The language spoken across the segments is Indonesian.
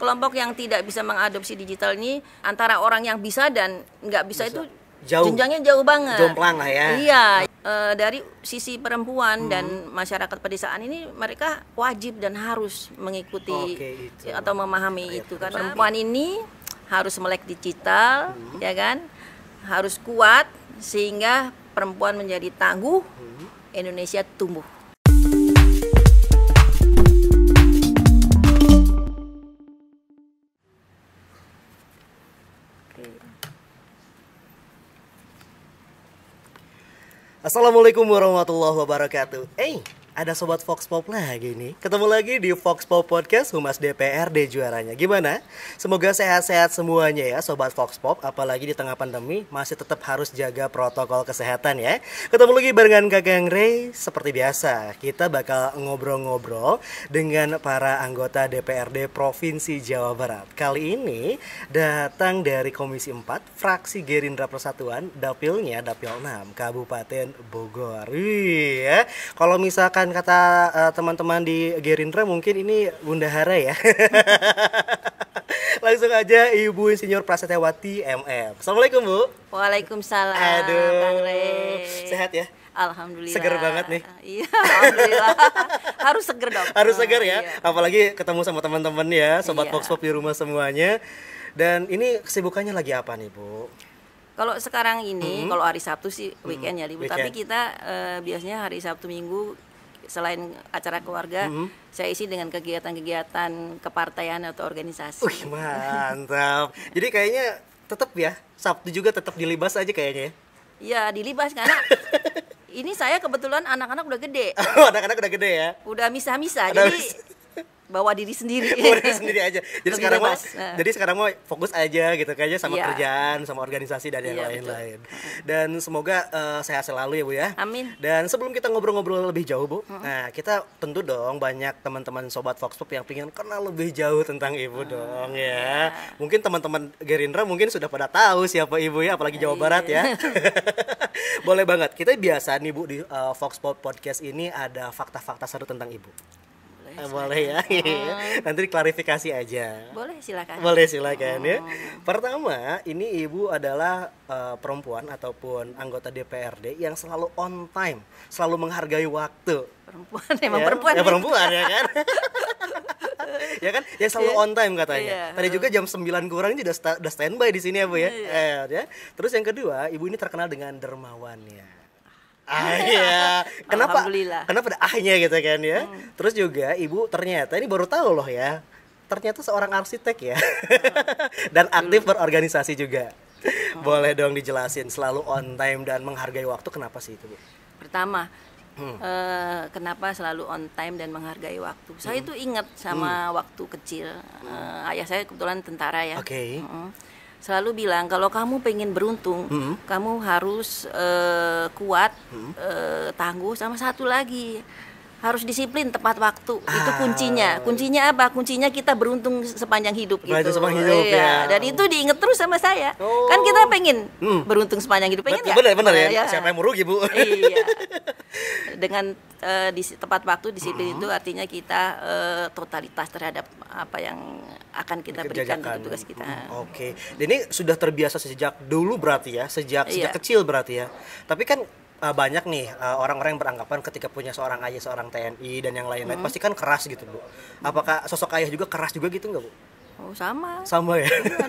kelompok yang tidak bisa mengadopsi digital ini antara orang yang bisa dan nggak bisa itu jauh. jenjangnya jauh banget. Jomplang lah ya. Iya, dari sisi perempuan dan masyarakat pedesaan ini mereka wajib dan harus mengikuti atau memahami itu karena perempuan ini harus melek digital, ya kan, harus kuat sehingga perempuan menjadi tangguh, Indonesia tumbuh. Assalamualaikum warahmatullahi wabarakatuh. Ada Sobat Vox Pop lagi nih. Ketemu lagi di Vox Pop Podcast Humas DPRD juaranya. Gimana? Semoga sehat-sehat semuanya ya Sobat Vox Pop. Apalagi di tengah pandemi masih tetap harus jaga protokol kesehatan ya. Ketemu lagi barengan Kakang Ray. Seperti biasa kita bakal ngobrol-ngobrol dengan para anggota DPRD Provinsi Jawa Barat. Kali ini datang dari Komisi 4 Fraksi Gerindra Persatuan, Dapilnya Dapil 6 Kabupaten Bogor. Ya. Kalau misalkan kata teman-teman di Gerindra mungkin ini bundahara ya. Langsung aja Ibu Insinyur Prasetyawati MM. Assalamualaikum Bu. Waalaikumsalam. Aduh, Kang Ray. Sehat ya? Alhamdulillah. Seger banget nih. Iya, alhamdulillah. Harus seger dong. Harus seger ya. Iya. Apalagi ketemu sama teman-teman ya, Sobat Iya. Vox Pop di rumah semuanya. Dan ini kesibukannya lagi apa nih Bu? Kalau sekarang ini, kalau hari Sabtu sih weekend ya libur. Weekend. Tapi kita biasanya hari Sabtu Minggu selain acara keluarga, saya isi dengan kegiatan-kegiatan kepartaian atau organisasi. Wih, mantap. Jadi kayaknya tetap ya, Sabtu juga tetap dilibas aja kayaknya ya. Iya, dilibas karena ini saya kebetulan anak-anak udah gede. Anak-anak udah gede ya. Udah misah-misah. Udah Jadi bawa diri sendiri. Bawa diri sendiri aja. Jadi Lebih sekarang mau, bebas. jadi sekarang mau fokus aja gitu kayaknya sama Iya. kerjaan, sama organisasi dan yang Iya, lain-lain. Dan semoga sehat selalu ya Bu ya. Amin. Dan sebelum kita ngobrol-ngobrol lebih jauh Bu, nah kita tentu dong banyak teman-teman Sobat Vox Pop yang pengen kenal lebih jauh tentang Ibu dong ya. Mungkin teman-teman Gerindra mungkin sudah pada tahu siapa Ibu ya, apalagi Jawa Barat ya. Boleh banget. Kita biasa nih Bu di Vox Pop Podcast ini ada fakta-fakta seru tentang Ibu. Boleh ya. Nanti klarifikasi aja. Boleh, silakan. Boleh silakan ya. Pertama, ini Ibu adalah perempuan ataupun anggota DPRD yang selalu on time, selalu menghargai waktu. Perempuan, emang Ya? perempuan. Ya perempuan ya kan. Ya kan, yang selalu on time katanya. Iya. Tadi juga jam 9 kurang ini udah standby di sini ya Bu ya. Ya. Terus yang kedua, Ibu ini terkenal dengan dermawannya. Iya. Kenapa? Alhamdulillah. Kenapa ada ahnya gitu kan ya? Terus juga Ibu ternyata ini baru tahu loh ya. Ternyata seorang arsitek ya. Dan aktif berorganisasi juga. Boleh dong dijelasin selalu on time dan menghargai waktu, kenapa sih itu Bu? Pertama, kenapa selalu on time dan menghargai waktu? Saya itu ingat sama waktu kecil. Ayah saya kebetulan tentara ya. Oke. Selalu bilang kalau kamu pengen beruntung, kamu harus kuat, tangguh, sama satu lagi harus disiplin tepat waktu. Itu kuncinya. Kuncinya apa? Kuncinya kita beruntung sepanjang hidup gitu. Beruntung sepanjang hidup, ya. Dan itu diingat terus sama saya. Kan kita pengen beruntung sepanjang hidup, pengen nggak? Bener ya. Siapa yang mau rugi Bu? Iya. Dengan tepat waktu, disiplin itu artinya kita totalitas terhadap apa yang akan kita berikan untuk tugas kita. Oke. Dan ini sudah terbiasa sejak dulu berarti ya, sejak kecil berarti ya. Tapi kan banyak nih orang-orang yang beranggapan ketika punya seorang ayah, seorang TNI dan yang lain-lain pasti kan keras gitu Bu. Apakah sosok ayah juga keras juga gitu nggak Bu? Oh, sama. Sama ya. Iya,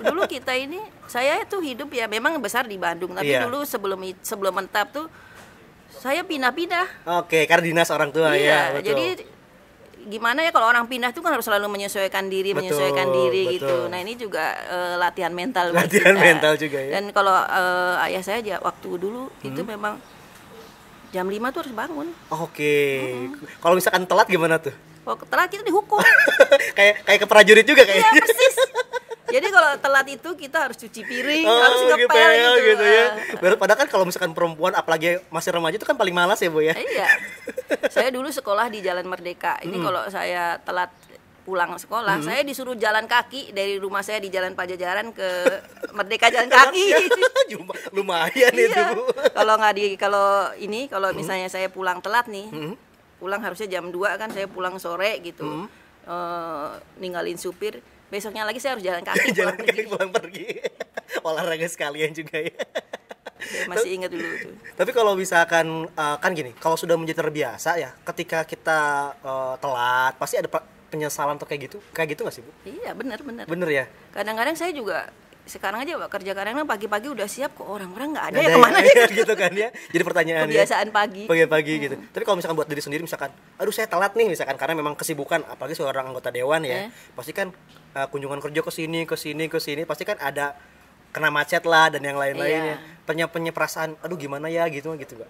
dulu kita ini, saya itu hidup ya memang besar di Bandung, tapi dulu sebelum mentap tuh saya pindah-pindah. Oke, karena dinas orang tua ya. Betul. Jadi gimana ya kalau orang pindah tuh kan harus selalu menyesuaikan diri gitu. Nah ini juga latihan mental. Latihan mental juga ya. Dan kalau ayah saya aja waktu dulu itu memang jam 5 tuh harus bangun. Oke. Kalau misalkan telat gimana tuh? Kalau telat kita dihukum. kayak ke prajurit juga kayaknya. Iya persis. Jadi kalau telat itu kita harus cuci piring, harus ngepel gitu ya. Padahal kan kalau misalkan perempuan apalagi masih remaja itu kan paling malas ya Bu ya. Iya. Saya dulu sekolah di Jalan Merdeka. Ini kalau saya telat pulang sekolah, saya disuruh jalan kaki dari rumah saya di Jalan Pajajaran ke Merdeka jalan kaki. Lumayan itu Bu. Kalau misalnya saya pulang telat nih, pulang harusnya jam 2 kan, saya pulang sore gitu. ninggalin supir, besoknya lagi saya harus jalan kaki jalan kaki pulang pergi. Olahraga sekalian juga ya. Saya masih ingat dulu tuh. Tapi kalau misalkan kan gini, kalau sudah menjadi terbiasa ya, ketika kita telat pasti ada penyesalan atau kayak gitu nggak sih Bu? Iya benar. Bener ya. Kadang-kadang saya juga sekarang aja kerja kadang-kadang pagi-pagi udah siap kok, orang-orang nggak ada Gak ya kemana ya, gitu kan ya. Jadi pertanyaan kebiasaan pagi gitu. Tapi kalau misalkan buat diri sendiri, misalkan aduh saya telat nih misalkan karena memang kesibukan, apalagi seorang anggota dewan ya, pasti kan kunjungan kerja ke sini pasti kan ada kena macet lah dan yang lain-lainnya. Punya perasaan aduh gimana ya gitu Mbak?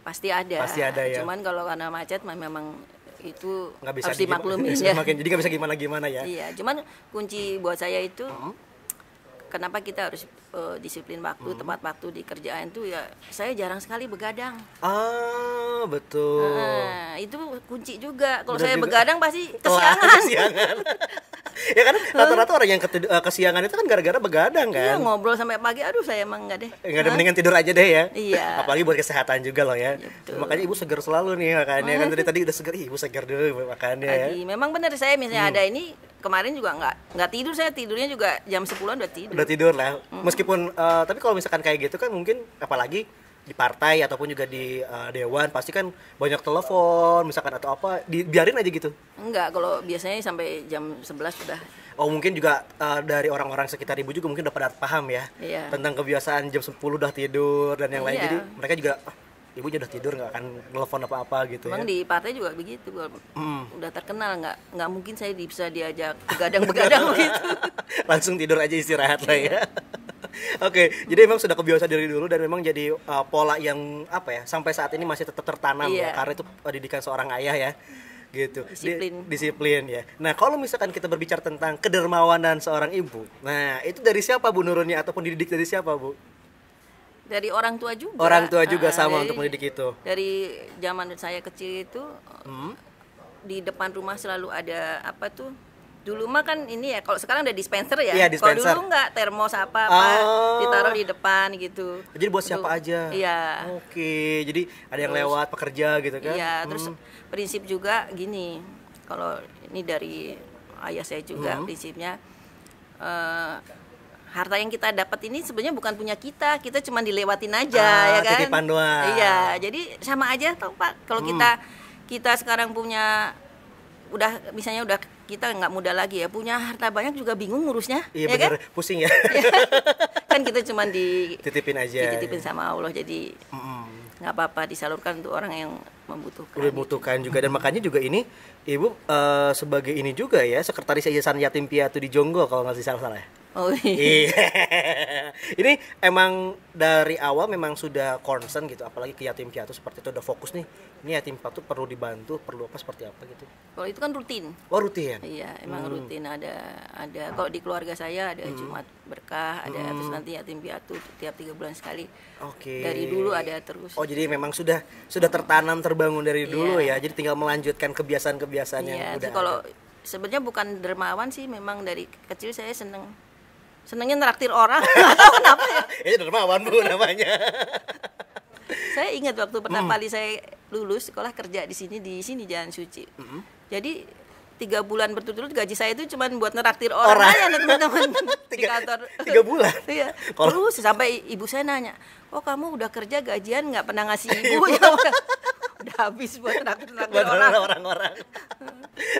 Pasti ada ya. Cuman kalau karena macet memang itu nggak bisa harus dimaklumin ya. Jadi nggak bisa gimana ya. Iya, cuman kunci buat saya itu kenapa kita harus disiplin waktu, tepat waktu di kerjaan tuh ya, saya jarang sekali begadang. Ah, betul. Nah, itu kunci juga. Kalau saya juga. Begadang pasti kesiangan. Ya kan rata-rata orang yang kesiangan itu kan gara-gara begadang kan. Iya, ngobrol sampai pagi, aduh saya emang enggak deh. Enggak ada, mendingan tidur aja deh ya. Iya. Apalagi buat kesehatan juga loh ya. Betul. Makanya Ibu segar selalu nih makannya. Kan tadi udah segar, Ibu segar dulu makannya ya. Memang benar saya misalnya ada ini kemarin juga nggak tidur, saya tidurnya juga jam 10-an udah tidur. Udah tidur lah. Meskipun tapi kalau misalkan kayak gitu kan mungkin apalagi di partai ataupun juga di dewan pasti kan banyak telepon misalkan atau apa, dibiarin aja gitu. Enggak, kalau biasanya sampai jam 11 sudah. Oh mungkin juga dari orang-orang sekitar Ibu juga mungkin udah pada paham ya, tentang kebiasaan jam 10 udah tidur dan yang lain. Jadi mereka juga Ibu udah tidur nggak akan telepon apa-apa gitu. Memang di partai juga begitu, udah terkenal nggak mungkin saya bisa diajak begadang begitu. Langsung tidur aja, istirahat lah ya. Oke, jadi memang sudah kebiasaan dari dulu dan memang jadi pola yang apa ya sampai saat ini masih tetap tertanam ya, karena itu didikan seorang ayah ya, gitu. Disiplin ya. Nah kalau misalkan kita berbicara tentang kedermawanan seorang ibu, nah itu dari siapa Bu nurunnya ataupun dididik dari siapa Bu? Dari orang tua juga. Orang tua juga sama untuk mendidik itu. Dari zaman saya kecil itu di depan rumah selalu ada apa tuh? Dulu mah kan ini ya, kalau sekarang ada dispenser ya. Iya, dispenser. Kalau dulu enggak, termos apa ditaruh di depan gitu. Jadi buat siapa aja. Iya. Oke, jadi ada yang lewat pekerja gitu kan. Iya, terus prinsip juga gini. Kalau ini dari ayah saya juga prinsipnya harta yang kita dapat ini sebenarnya bukan punya kita cuma dilewatin aja ya kan. Titipan doang. Iya, jadi sama aja toh Pak. Kalau kita sekarang punya misalnya kita nggak muda lagi ya, punya harta banyak juga bingung ngurusnya. Iya ya bener, kan? pusing ya. Kan kita cuma dititipin aja. Dititipin sama Allah, jadi nggak apa-apa disalurkan untuk orang yang membutuhkan juga. Dan makanya juga ini Ibu sebagai ini juga ya, sekretaris Yayasan Yatim Piatu di Jonggol kalau nggak salah ya. Oh iya. Ini emang dari awal memang sudah concern gitu, apalagi ke yatim piatu seperti itu, udah fokus nih. Ini yatim piatu perlu dibantu, perlu apa seperti apa gitu. Kalau itu kan rutin. Oh rutin. Iya, emang rutin ada kalau di keluarga saya ada Jumat Berkah, ada terus nanti yatim piatu tiap 3 bulan sekali. Oke. Dari dulu ada terus. Oh jadi memang sudah tertanam terbangun dari dulu ya. Jadi tinggal melanjutkan kebiasaan-kebiasaan yang udah. Kalau sebenarnya bukan dermawan sih, memang dari kecil saya senengnya neraktir orang. Nggak tahu kenapa ya. Itu dermawan Bu namanya. Saya ingat waktu pertama kali saya lulus sekolah kerja di sini Jalan Suci. Jadi 3 bulan berturut-turut gaji saya itu cuma buat neraktir orang aja teman-teman di kantor. 3 bulan? Iya. Terus sampai ibu saya nanya, "Oh kamu udah kerja gajian nggak pernah ngasih ibu ya?" Udah habis buat neraktir orang-orang.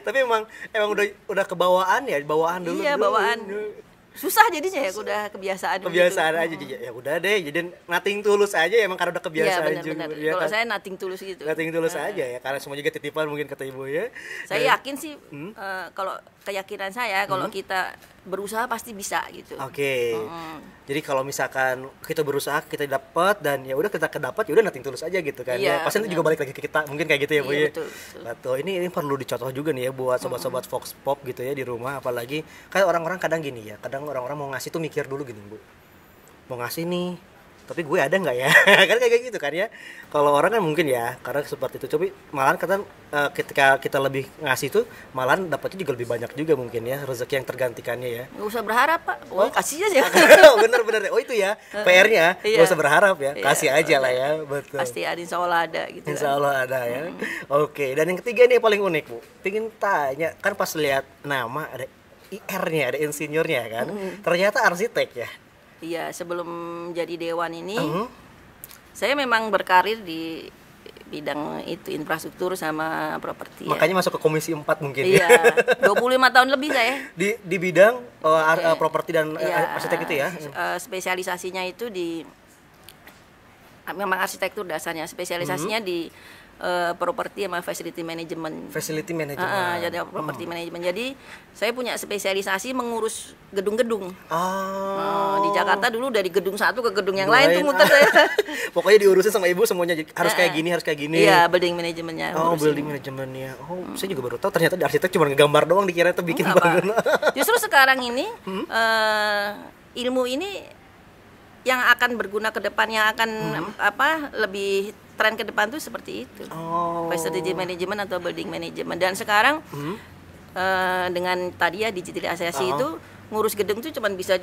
Tapi emang udah bawaan dulu. Iya, bawaan. Susah jadinya ya, udah kebiasaan gitu. Aja ya udah deh, jadi nothing tulus aja emang karena udah kebiasaan juga. Ya, kalau saya nothing tulus gitu. Nothing tulus aja ya, karena semua juga titipan mungkin kata ibu ya. Saya yakin sih kalau keyakinan saya kalau kita berusaha pasti bisa gitu. Oke. Jadi kalau misalkan kita berusaha kita dapat dan ya udah kita kedapat ya udah nothing tulus aja gitu kan. Iya, ya, pasti itu juga balik lagi ke kita. Mungkin kayak gitu ya Bu ya. Betul. Ini perlu dicontoh juga nih ya buat sobat-sobat Vox Pop gitu ya di rumah, apalagi kayak orang-orang kadang gini ya. Kadang orang-orang mau ngasih tuh mikir dulu gini Bu. Mau ngasih nih tapi gue ada nggak ya? Kan kayak gitu kan ya. Kalau orang kan mungkin ya, karena seperti itu. Tapi malahan kata ketika kita lebih ngasih tuh, malahan dapatnya juga lebih banyak juga mungkin ya, rezeki yang tergantikannya ya. Nggak usah berharap Pak, kasih aja. Bener-bener, oh itu ya PR-nya, nggak usah berharap ya, kasih aja lah ya, betul. Pasti ada, insya Allah ada gitu. Insya Allah ada ya. Oke, dan yang ketiga nih yang paling unik Bu, pengen tanya, kan pas lihat nama ada IR-nya, ada insinyurnya kan, ternyata arsitek ya. Iya, sebelum jadi dewan ini, saya memang berkarir di bidang itu, infrastruktur sama properti. Makanya masuk ke komisi 4 mungkin. Iya, 25 tahun lebih saya. Di bidang properti dan arsitek itu ya. Spesialisasinya itu di, memang arsitektur dasarnya, spesialisasinya di properti sama facility management. Facility management. Jadi property management. Jadi saya punya spesialisasi mengurus gedung-gedung. Di Jakarta dulu dari gedung satu ke gedung yang lain tuh muter saya. Pokoknya diurusin sama ibu semuanya, harus kayak gini, harus kayak gini. Iya, building manajemennya. Building manajemennya. Saya juga baru tahu ternyata di arsitek cuma ngegambar doang, dikira itu bikin bangunan. Justru sekarang ini ilmu ini yang akan berguna ke depan, yang akan lebih tren ke depan tuh seperti itu. Facility management atau building management. Dan sekarang dengan tadi ya digitalisasi itu, ngurus gedung tuh cuma bisa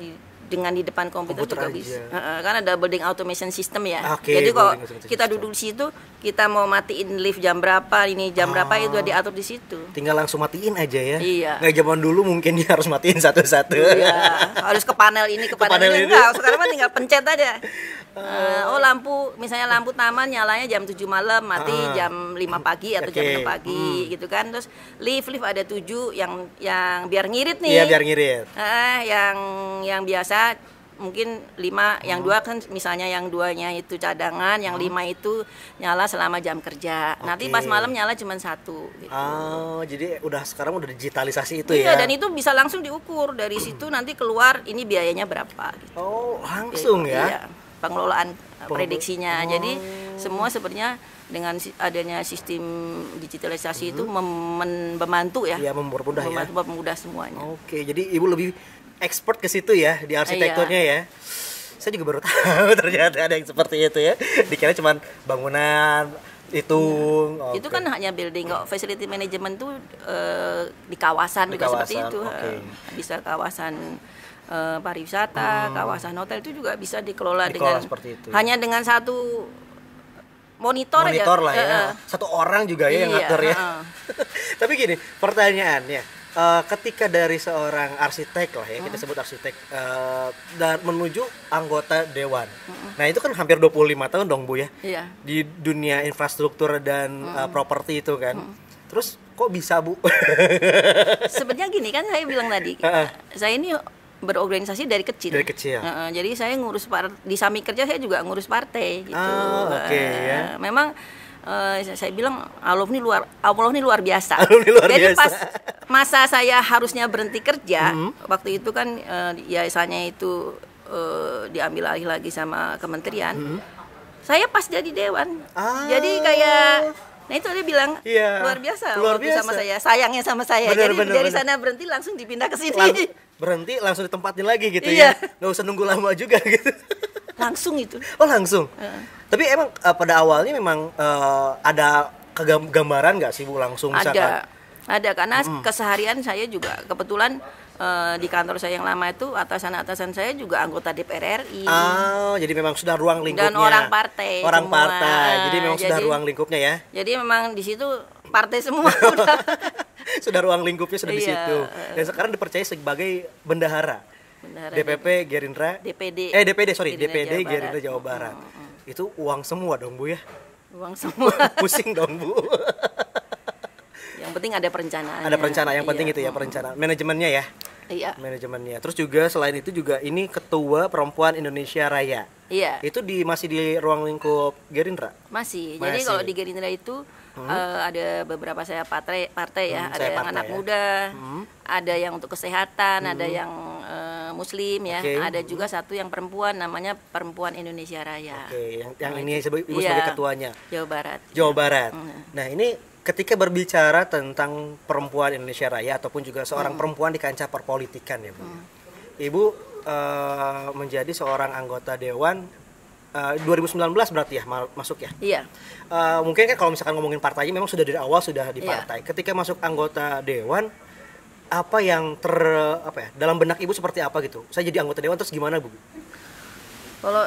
dengan di depan komputer juga bisa. Karena ada building automation system ya. Jadi kalau kita duduk di situ, kita mau matiin lift jam berapa, ini jam berapa, itu udah diatur di situ. Tinggal langsung matiin aja ya. Iya. Nggak zaman dulu mungkin dia harus matiin satu-satu. Iya. Harus ke panel ini, ke panel ini. Enggak, sekarang mah tinggal pencet aja. Lampu, misalnya lampu taman nyalanya jam 7 malam, mati jam 5 pagi atau jam 6 pagi gitu kan. Terus lift ada 7 yang biar ngirit nih. Iya, biar ngirit. Yang biasa mungkin 5, yang 2 kan misalnya yang 2-nya itu cadangan, yang 5 itu nyala selama jam kerja. Nanti pas malam nyala cuma 1 gitu. Jadi sekarang udah digitalisasi itu ya. Iya, dan itu bisa langsung diukur dari situ, nanti keluar ini biayanya berapa gitu. Langsung ya. Iya, pengelolaan prediksinya. Jadi semua sebenarnya dengan adanya sistem digitalisasi itu membantu ya. Iya, mempermudah semuanya. Jadi Ibu lebih expert ke situ ya, di arsitekturnya ya. Saya juga baru tahu ternyata ada yang seperti itu ya. Dikira cuma bangunan itu. Itu kan hanya building kok. Facility management tuh di kawasan juga seperti itu. Bisa kawasan pariwisata, kawasan hotel itu juga bisa dikelola dengan itu. Hanya dengan satu monitor aja. Lah ya. Satu orang juga ya yang ngatur ya. Tapi gini, pertanyaannya, ketika dari seorang arsitek lah ya, kita sebut arsitek, dan menuju anggota dewan. Nah, itu kan hampir 25 tahun dong, Bu ya. Iya. Di dunia infrastruktur dan properti itu kan. Terus kok bisa, Bu? Sebenarnya gini kan, saya bilang tadi, saya ini berorganisasi dari kecil. Dari kecil. Jadi saya ngurus di samping kerja saya juga ngurus partai gitu. Ya. Memang saya bilang Allah ini luar biasa. Jadi pas masa saya harusnya berhenti kerja, waktu itu kan yayasannya itu diambil alih lagi sama kementerian. Saya pas jadi dewan. Jadi kayak itu dia bilang luar biasa sama saya, sayangnya sama saya. Jadi dari sana berhenti langsung dipindah ke sini. Berhenti langsung ditempatin lagi gitu ya. Nggak usah nunggu lama juga gitu. Langsung itu. Langsung. Tapi emang pada awalnya memang ada gambaran nggak sih Bu langsung misalkan? Ada karena keseharian saya juga kebetulan di kantor saya yang lama itu atasan saya juga anggota DPR RI. Jadi memang sudah ruang lingkupnya. Dan orang partai. Jadi memang sudah ruang lingkupnya ya. Jadi memang di situ partai semua sudah ruang lingkupnya sudah di situ. Dan sekarang dipercaya sebagai bendahara. DPP Gerindra. DPD Gerindra Jawa Barat. Itu uang semua dong Bu ya. Uang semua. Pusing dong Bu. Yang penting ada perencanaan. Ada perencanaan, yang penting itu ya perencanaan. Manajemennya ya. Iya. Manajemennya. Terus juga selain itu juga ini Ketua Perempuan Indonesia Raya. Iya. Itu masih di ruang lingkup Gerindra? Masih. Jadi kalau di Gerindra itu ada beberapa saya partai ya, ada yang anak muda, ada yang untuk kesehatan, ada yang muslim ya, ada juga satu yang perempuan namanya Perempuan Indonesia Raya. Yang ini Ibu sebagai ketuanya. Jawa Barat. Nah, ini ketika berbicara tentang Perempuan Indonesia Raya ataupun juga seorang perempuan di kancah perpolitikan ya Bu. Ibu menjadi seorang anggota dewan 2019 berarti ya masuk ya. Iya. Mungkin kan kalau misalkan ngomongin partainya memang sudah dari awal sudah di partai. Ketika masuk anggota dewan, apa yang dalam benak ibu seperti apa gitu? Saya jadi anggota dewan terus gimana bu? Kalau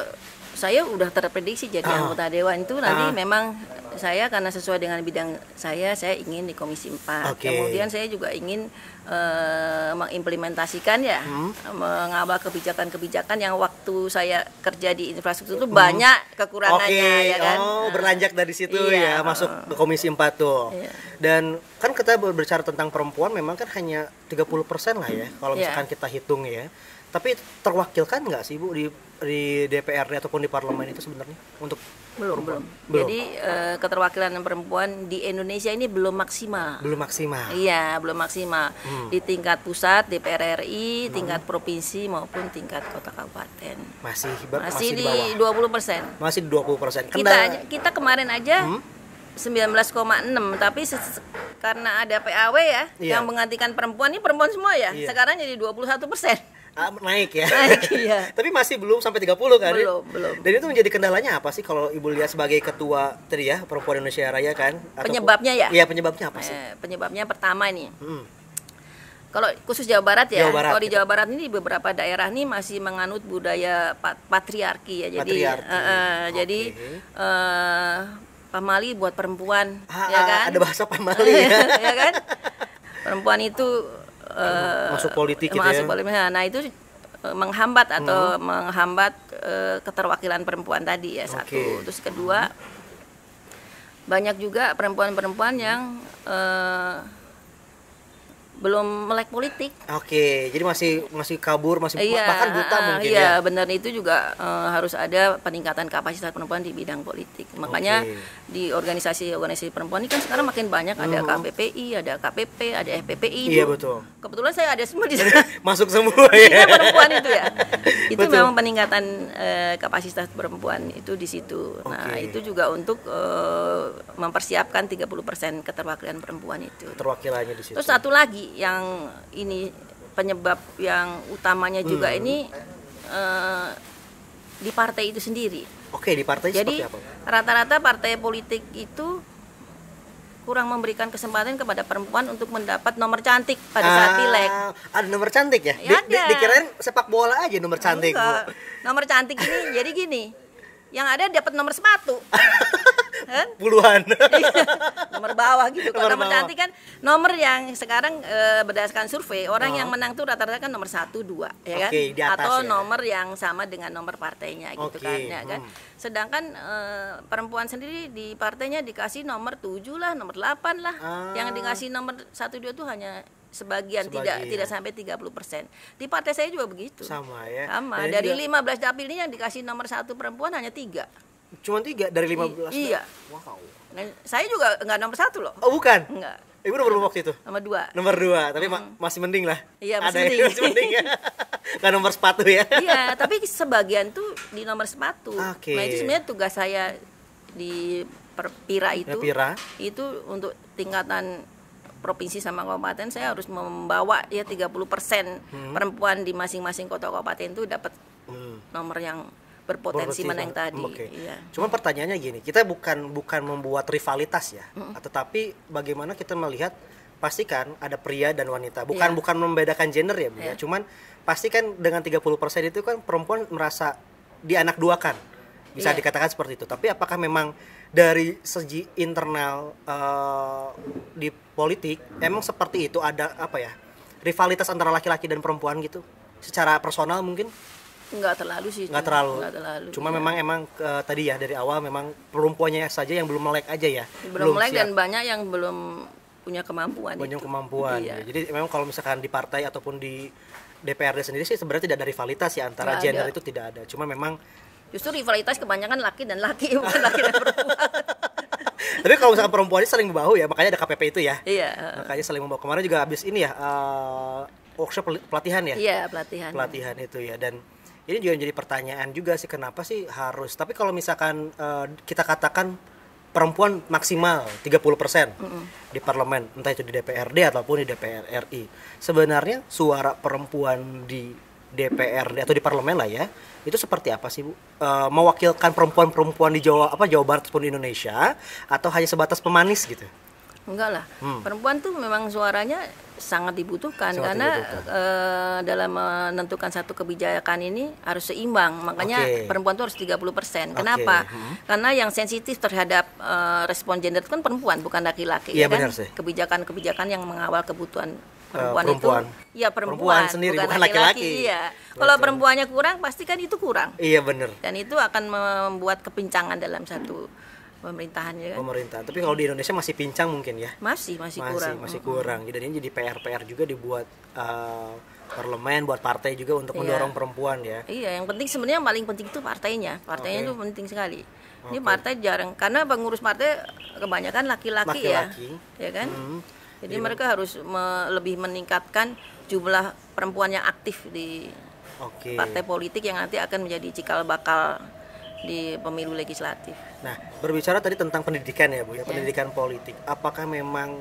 saya udah terprediksi jadi anggota dewan itu nanti memang saya karena sesuai dengan bidang saya ingin di Komisi 4. Kemudian saya juga ingin mengimplementasikan mengawal kebijakan-kebijakan yang waktu saya kerja di infrastruktur itu banyak kekurangannya ya kan. Berlanjut dari situ masuk ke Komisi 4 tuh. Iya. Dan kan kita berbicara tentang perempuan memang kan hanya 30% lah ya kalau misalkan kita hitung ya. Tapi terwakilkan nggak sih Bu di DPRD ataupun di parlemen itu sebenarnya untuk belum. Jadi keterwakilan perempuan di Indonesia ini belum maksimal. Iya, belum maksimal. Di tingkat pusat DPR RI, tingkat provinsi maupun tingkat kota kabupaten. Masih di bawah. 20%. Masih di 20%. Kita kemarin aja 19,6 tapi karena ada PAW yang menggantikan perempuan, ini perempuan semua ya. Sekarang jadi 21%. Naik ya. Iya. Tapi masih belum sampai 30 kan? Belum. Dan itu menjadi kendalanya apa sih kalau Ibu lihat sebagai ketua tadi ya Perempuan Indonesia Raya kan? Penyebabnya ya? Iya, penyebabnya apa sih? Penyebabnya pertama ini. Kalau khusus Jawa Barat ya. Kalau di Jawa Barat ini beberapa daerah ini masih menganut budaya patriarki ya. Jadi pamali buat perempuan ya kan? Ada bahasa pamali ya kan? Perempuan itu masuk politik gitu ya. Nah itu menghambat atau menghambat keterwakilan perempuan tadi ya. Satu. Terus kedua, banyak juga perempuan-perempuan yang belum melek politik. Jadi masih kabur, bahkan buta mungkin ya. Iya, benar, itu juga harus ada peningkatan kapasitas perempuan di bidang politik. Makanya di organisasi perempuan ini kan sekarang makin banyak, ada KPPI, ada KPP, ada FPPI. Iya, betul. Kebetulan saya ada semua di sana. Masuk semua ya. Perempuan itu ya. Itu memang peningkatan kapasitas perempuan itu di situ. Nah, itu juga untuk mempersiapkan 30% keterwakilan perempuan itu. Keterwakilannya di situ. Terus satu lagi yang ini penyebab yang utamanya juga ini di partai itu sendiri. Di partai jadi seperti apa? Rata-rata partai politik itu kurang memberikan kesempatan kepada perempuan untuk mendapat nomor cantik pada saat pileg. Ada nomor cantik ya? Dikirain sepak bola aja nomor cantik. Bu. Nomor cantik ini jadi gini, yang ada dapat nomor sepatu. Kan? Puluhan. Nomor bawah gitu. Kalau nomor cantik kan nomor yang sekarang berdasarkan survei orang yang menang tuh rata-rata kan nomor 1, 2 ya kan? Di atas, atau nomor yang sama dengan nomor partainya gitu kan ya kan. Sedangkan perempuan sendiri di partainya dikasih nomor 7 lah, nomor 8 lah. Yang dikasih nomor 1, 2 tuh hanya sebagian. Tidak sampai 30%. Di partai saya juga begitu. Sama ya. Sama. Dari 15 dapil ini yang dikasih nomor 1 perempuan hanya 3. Cuma 3 dari 15? Iya. Wow. Nah, saya juga enggak nomor 1 loh. Oh, bukan? Enggak. Ibu nomor berapa waktu itu? Nomor 2. Nomor 2, tapi masih mending lah. Iya, masih mending ya. Nggak nomor sepatu ya. Iya, tapi sebagian tuh di nomor sepatu. Nah, itu sebenarnya tugas saya di Perpira itu. Itu untuk tingkatan provinsi sama kabupaten saya harus membawa ya 30% perempuan di masing-masing kota kabupaten itu dapat nomor yang berpotensi menang tadi. Iya. Cuman pertanyaannya gini, kita bukan membuat rivalitas ya, tetapi bagaimana kita melihat pastikan ada pria dan wanita. Bukan membedakan gender ya, Bu. Cuman pastikan dengan 30% itu kan perempuan merasa dianak-duakan. Bisa dikatakan seperti itu. Tapi apakah memang dari segi internal di politik emang seperti itu, ada rivalitas antara laki-laki dan perempuan gitu? Secara personal mungkin? Enggak terlalu sih. Enggak terlalu. Cuma memang tadi ya dari awal memang perempuannya saja yang belum melek aja ya. Belum melek dan banyak yang belum punya kemampuan. Iya. Jadi memang kalau misalkan di partai ataupun di DPRD sendiri sih sebenarnya tidak ada rivalitas ya antara gender itu tidak ada. Cuma memang justru rivalitas kebanyakan laki dan laki, bukan laki dan perempuan. Tapi kalau misalkan perempuan ini saling membahu ya, makanya ada KPP itu ya. Iya. Makanya saling membahu. Kemarin juga habis ini ya workshop pelatihan ya. Iya, pelatihan itu ya. Dan ini juga jadi pertanyaan juga sih, kenapa sih harus, tapi kalau misalkan kita katakan perempuan maksimal 30% di parlemen, entah itu di DPRD ataupun di DPR RI, sebenarnya suara perempuan di DPRD atau di parlemen lah ya, itu seperti apa sih Bu? Mewakilkan perempuan-perempuan di Jawa Barat ataupun di Indonesia, atau hanya sebatas pemanis gitu? Enggak lah, perempuan tuh memang suaranya sangat dibutuhkan karena dalam menentukan satu kebijakan ini harus seimbang. Makanya perempuan tuh harus 30%. Kenapa? Karena yang sensitif terhadap respon gender itu kan perempuan, bukan laki-laki. Iya, ya kan? benar sih. Kebijakan-kebijakan yang mengawal kebutuhan perempuan itu, ya perempuan sendiri, bukan laki-laki. Iya. Kalau perempuannya kurang, pasti kan itu kurang. Iya benar. Dan itu akan membuat kepincangan dalam satu pemerintahannya kan. Pemerintahan. Tapi kalau di Indonesia masih pincang mungkin ya. Masih kurang. Masih kurang. Dan ini jadi PR juga dibuat parlemen, buat partai juga untuk mendorong perempuan ya. Iya, yang penting sebenarnya yang paling penting itu partainya. Partainya itu penting sekali. Ini partai jarang, karena pengurus partai kebanyakan laki-laki ya kan. Jadi mereka harus lebih meningkatkan jumlah perempuan yang aktif di partai politik yang nanti akan menjadi cikal bakal di pemilu legislatif. Nah, berbicara tadi tentang pendidikan ya Bu ya, pendidikan politik. Apakah memang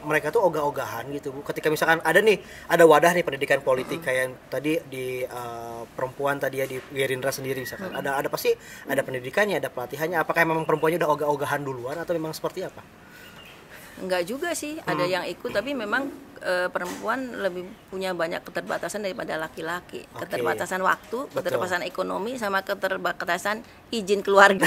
mereka tuh ogah-ogahan gitu Bu? Ketika misalkan ada wadah nih pendidikan politik kayak yang tadi di perempuan tadi ya di Gerindra sendiri misalkan. Ada pasti ada pendidikannya, ada pelatihannya. Apakah memang perempuannya udah ogah-ogahan duluan atau memang seperti apa? Enggak juga sih, ada yang ikut, tapi memang perempuan lebih punya banyak keterbatasan daripada laki-laki. Keterbatasan waktu, keterbatasan ekonomi, sama keterbatasan izin keluarga.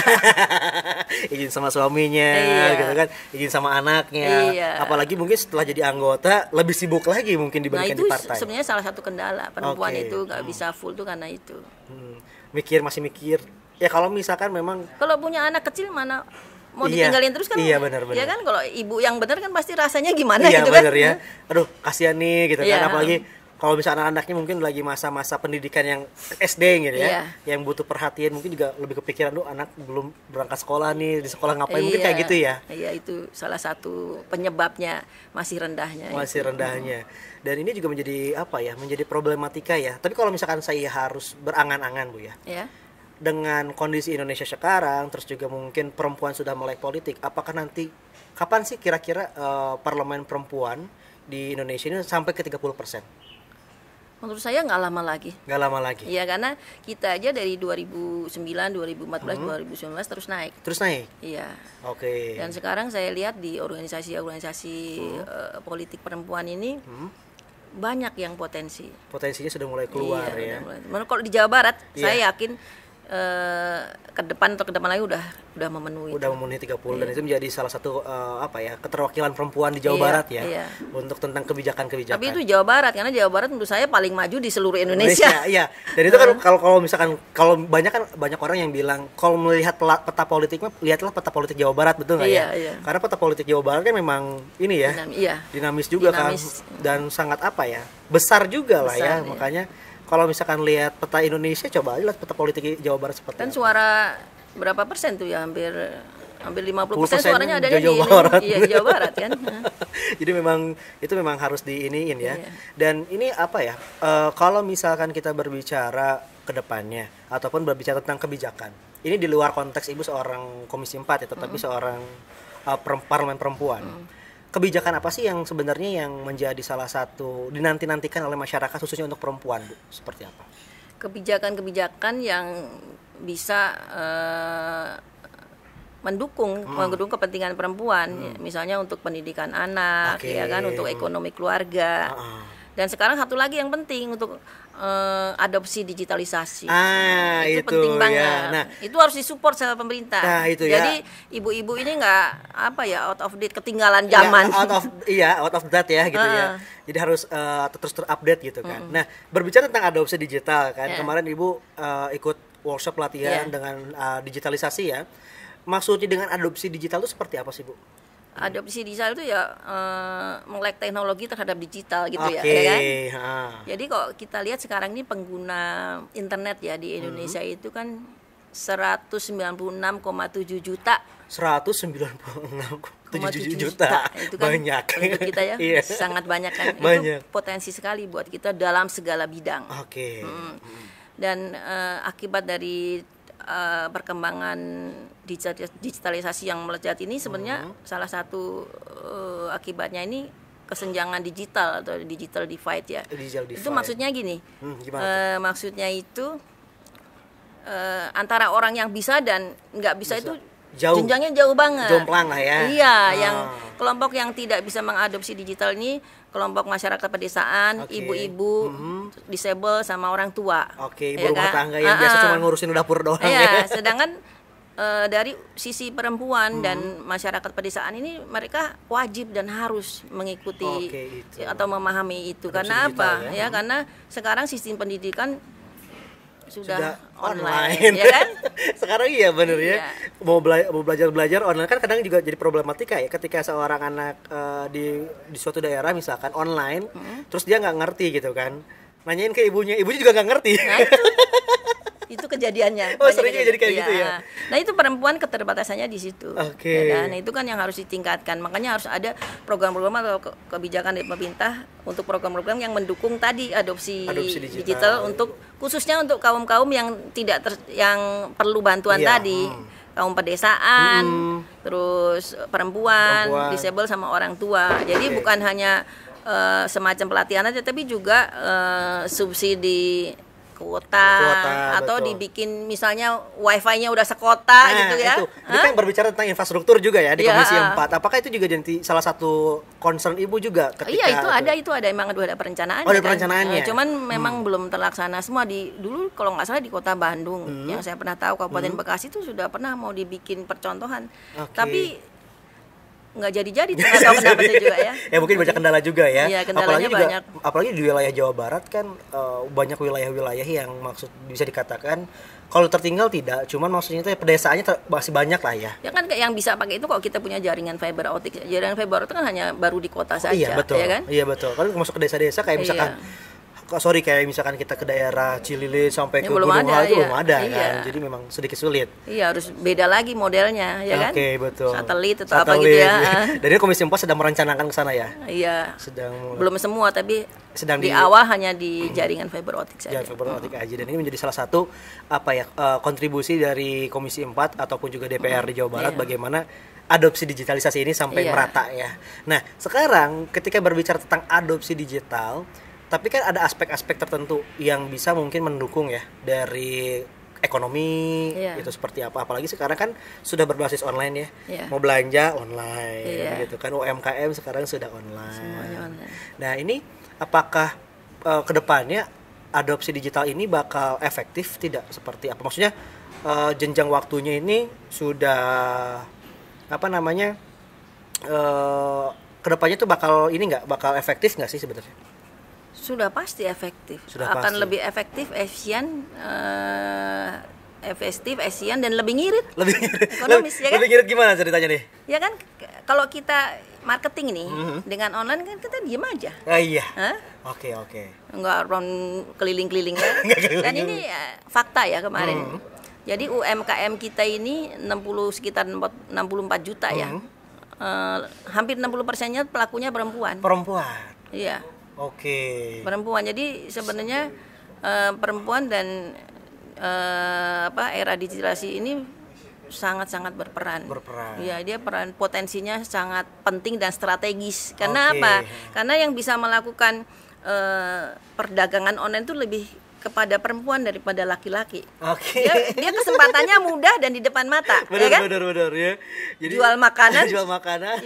Izin sama suaminya, gitu kan, izin sama anaknya. Apalagi mungkin setelah jadi anggota lebih sibuk lagi mungkin dibandingkan di partai. Nah itu sebenarnya salah satu kendala perempuan itu nggak bisa full tuh karena itu. Masih mikir. Ya kalau misalkan memang. Kalau punya anak kecil mana mau ditinggalin terus kan? Iya benar. Ya kan, kalau ibu yang benar kan pasti rasanya gimana gitu bener, kan? Ya. Aduh kasihan nih gitu kan, apalagi kalau misalnya anak-anaknya mungkin lagi masa-masa pendidikan yang SD gitu ya, yang butuh perhatian, mungkin juga lebih kepikiran anak belum berangkat sekolah nih, di sekolah ngapain, mungkin kayak gitu ya. Iya, itu salah satu penyebabnya masih rendahnya. Dan ini juga menjadi menjadi problematika ya. Tapi kalau misalkan saya harus berangan-angan Bu ya. Dengan kondisi Indonesia sekarang, terus juga mungkin perempuan sudah melek politik, apakah nanti kapan sih kira-kira parlemen perempuan di Indonesia ini sampai ke 30%? Menurut saya nggak lama lagi. Nggak lama lagi. Iya, karena kita aja dari 2009, 2014, 2019 terus naik. Terus naik. Iya. Oke. Dan sekarang saya lihat di organisasi politik perempuan ini banyak yang potensinya sudah mulai keluar ya. Kalau di Jawa Barat saya yakin ke depan lagi udah memenuhi. Udah memenuhi 30 dan itu menjadi salah satu keterwakilan perempuan di Jawa Barat ya. Untuk tentang kebijakan-kebijakan. Tapi itu Jawa Barat, karena Jawa Barat menurut saya paling maju di seluruh Indonesia. Iya. Dan itu kan kalau misalkan banyak orang yang bilang kalau melihat peta politiknya, lihatlah peta politik Jawa Barat, betul nggak ya? Iya. Karena peta politik Jawa Barat kan memang ini ya. Dinamis juga kan, dan sangat besar juga lah ya. Makanya kalau misalkan lihat peta Indonesia, coba aja lihat peta politik Jawa Barat seperti apa. Suara berapa persen tuh ya, hampir 50% suaranya ada di Jawa Barat kan. Jadi itu memang harus diiniin ya. Dan ini kalau misalkan kita berbicara ke depannya ataupun berbicara tentang kebijakan, ini di luar konteks Ibu seorang Komisi 4 ya, tetapi seorang parlemen perempuan. Kebijakan apa sih yang sebenarnya yang menjadi salah satu dinanti-nantikan oleh masyarakat khususnya untuk perempuan, Bu? Seperti apa? Kebijakan-kebijakan yang bisa mendukung kepentingan perempuan, misalnya untuk pendidikan anak, ya kan, untuk ekonomi keluarga. Dan sekarang satu lagi yang penting untuk adopsi digitalisasi. Itu penting banget. Nah, itu harus disupport sama pemerintah. Jadi ibu-ibu ini nggak out of date, ketinggalan zaman. Out of date ya gitu ya. Jadi harus terus terupdate gitu kan. Nah, berbicara tentang adopsi digital kan, kemarin Ibu ikut workshop pelatihan dengan digitalisasi ya. Maksudnya dengan adopsi digital itu seperti apa sih Bu? Adopsi digital itu ya melek teknologi terhadap digital gitu ya kan? Jadi kalau kita lihat sekarang ini pengguna internet ya di Indonesia itu kan 196,7 juta. 196,7 juta. Itu kan banyak. Untuk kita ya sangat banyak kan. Itu potensi sekali buat kita dalam segala bidang. Dan akibat dari perkembangan digitalisasi yang melejit ini sebenarnya salah satu akibatnya ini kesenjangan digital atau digital divide ya. Digital divide. Itu maksudnya gini. Maksudnya itu antara orang yang bisa dan nggak bisa itu jauh. Jenjangnya jauh banget. Jomplang lah ya. Iya, yang kelompok yang tidak bisa mengadopsi digital ini kelompok masyarakat pedesaan, ibu-ibu, disable sama orang tua. Ibu rumah tangga yang biasa cuma ngurusin dapur doang. Iya, sedangkan dari sisi perempuan dan masyarakat pedesaan ini mereka wajib dan harus mengikuti atau memahami itu. Karena apa? Ya, karena sekarang sistem pendidikan sudah online ya kan? Sekarang iya bener ya. Mau belajar online kan kadang juga jadi problematika ya ketika seorang anak di suatu daerah misalkan online, terus dia nggak ngerti gitu kan, nanyain ke ibunya juga nggak ngerti. Nah, itu kejadiannya. Seringnya jadi kayak gitu ya. Nah itu perempuan keterbatasannya di situ. Ya kan? Nah itu kan yang harus ditingkatkan. Makanya harus ada program-program atau kebijakan dari pemerintah untuk program-program yang mendukung tadi adopsi digital untuk khususnya untuk kaum-kaum yang yang perlu bantuan tadi. Kaum pedesaan, terus perempuan, disable sama orang tua. Jadi bukan hanya semacam pelatihan aja, tapi juga subsidi kuota atau betul. Dibikin misalnya wifi-nya udah sekota gitu ya. Ini kan berbicara tentang infrastruktur juga ya di Komisi 4. Apakah itu juga jadi salah satu concern Ibu juga ketika itu ada emang ada perencanaannya. Ada perencanaannya. Cuman memang belum terlaksana semua dulu kalau nggak salah di Kota Bandung yang saya pernah tahu Kabupaten Bekasi itu sudah pernah mau dibikin percontohan. Tapi nggak jadi nggak tahu kenapa sih juga ya. Mungkin banyak kendala juga ya. Iya, kendalanya banyak. Apalagi di wilayah Jawa Barat kan banyak wilayah-wilayah yang maksud bisa dikatakan kalau tertinggal tidak, cuman maksudnya itu pedesaannya masih banyak lah ya. Ya kan yang bisa pakai itu kalau kita punya jaringan fiber optik. Jaringan fiber optik kan hanya baru di kota saja, iya, betul. Ya kan? Iya betul. Kalau masuk ke desa-desa kayak misalkan kayak misalkan kita ke daerah Cililin sampai ke Gunung Hal itu belum ada kan. Jadi memang sedikit sulit. Iya, harus beda lagi modelnya ya kan? Betul. Satelit atau apa gitu ya. Dan ini Komisi 4 sedang merencanakan ke sana ya. Iya. Belum semua tapi sedang di awal hanya di jaringan fiber optik saja. Jaringan fiber optik aja, dan ini menjadi salah satu kontribusi dari Komisi 4 ataupun juga DPR di Jawa Barat bagaimana adopsi digitalisasi ini sampai merata ya. Nah, sekarang ketika berbicara tentang adopsi digital, tapi kan ada aspek-aspek tertentu yang bisa mungkin mendukung ya dari ekonomi itu seperti apa, apalagi sekarang kan sudah berbasis online ya. Mau belanja online gitu kan, UMKM sekarang sudah online. Semuanya online. Nah ini apakah kedepannya adopsi digital ini bakal efektif tidak, seperti apa maksudnya jenjang waktunya ini sudah kedepannya tuh bakal efektif nggak sih sebenarnya? Sudah pasti efektif. Akan lebih efektif, efisien, dan lebih ngirit. Ekonomis ya kan? Lebih ngirit gimana ceritanya nih? Ya kan kalau kita marketing nih dengan online kan kita diem aja. Iya. Oke. Enggak keliling-keliling ya. Dan ini fakta ya kemarin. Jadi UMKM kita ini sekitar 64 juta ya. Hampir 60%-nya pelakunya perempuan. Iya. Perempuan. Jadi sebenarnya perempuan dan era digitalisasi ini sangat-sangat berperan. Ya, dia potensinya sangat penting dan strategis. Karena apa? Karena yang bisa melakukan perdagangan online itu lebih kepada perempuan daripada laki-laki. Dia kesempatannya mudah dan di depan mata. Benar ya. Jadi, jual makanan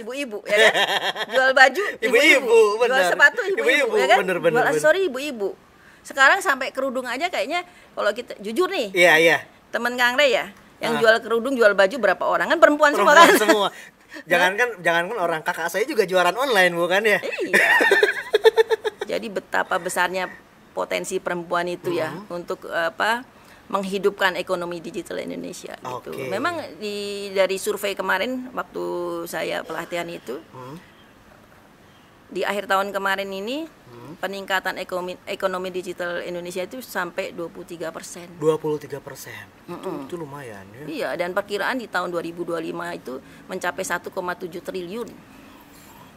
ibu-ibu ya kan? Jual baju ibu-ibu, jual sepatu ibu-ibu ya kan? Jual aksesoris ibu-ibu. Sekarang sampai kerudung aja kayaknya kalau kita jujur nih. Iya. Temen Kang Rey ya, yang jual kerudung, jual baju berapa orang? Kan perempuan semua kan? Jangankan orang kakak saya juga jualan online bukan ya? Iya. Jadi betapa besarnya potensi perempuan itu ya untuk menghidupkan ekonomi digital Indonesia gitu. Memang dari survei kemarin waktu saya pelatihan itu di akhir tahun kemarin ini peningkatan ekonomi digital Indonesia itu sampai 23%. 23%. Itu lumayan ya. Iya, dan perkiraan di tahun 2025 itu mencapai 1,7 triliun.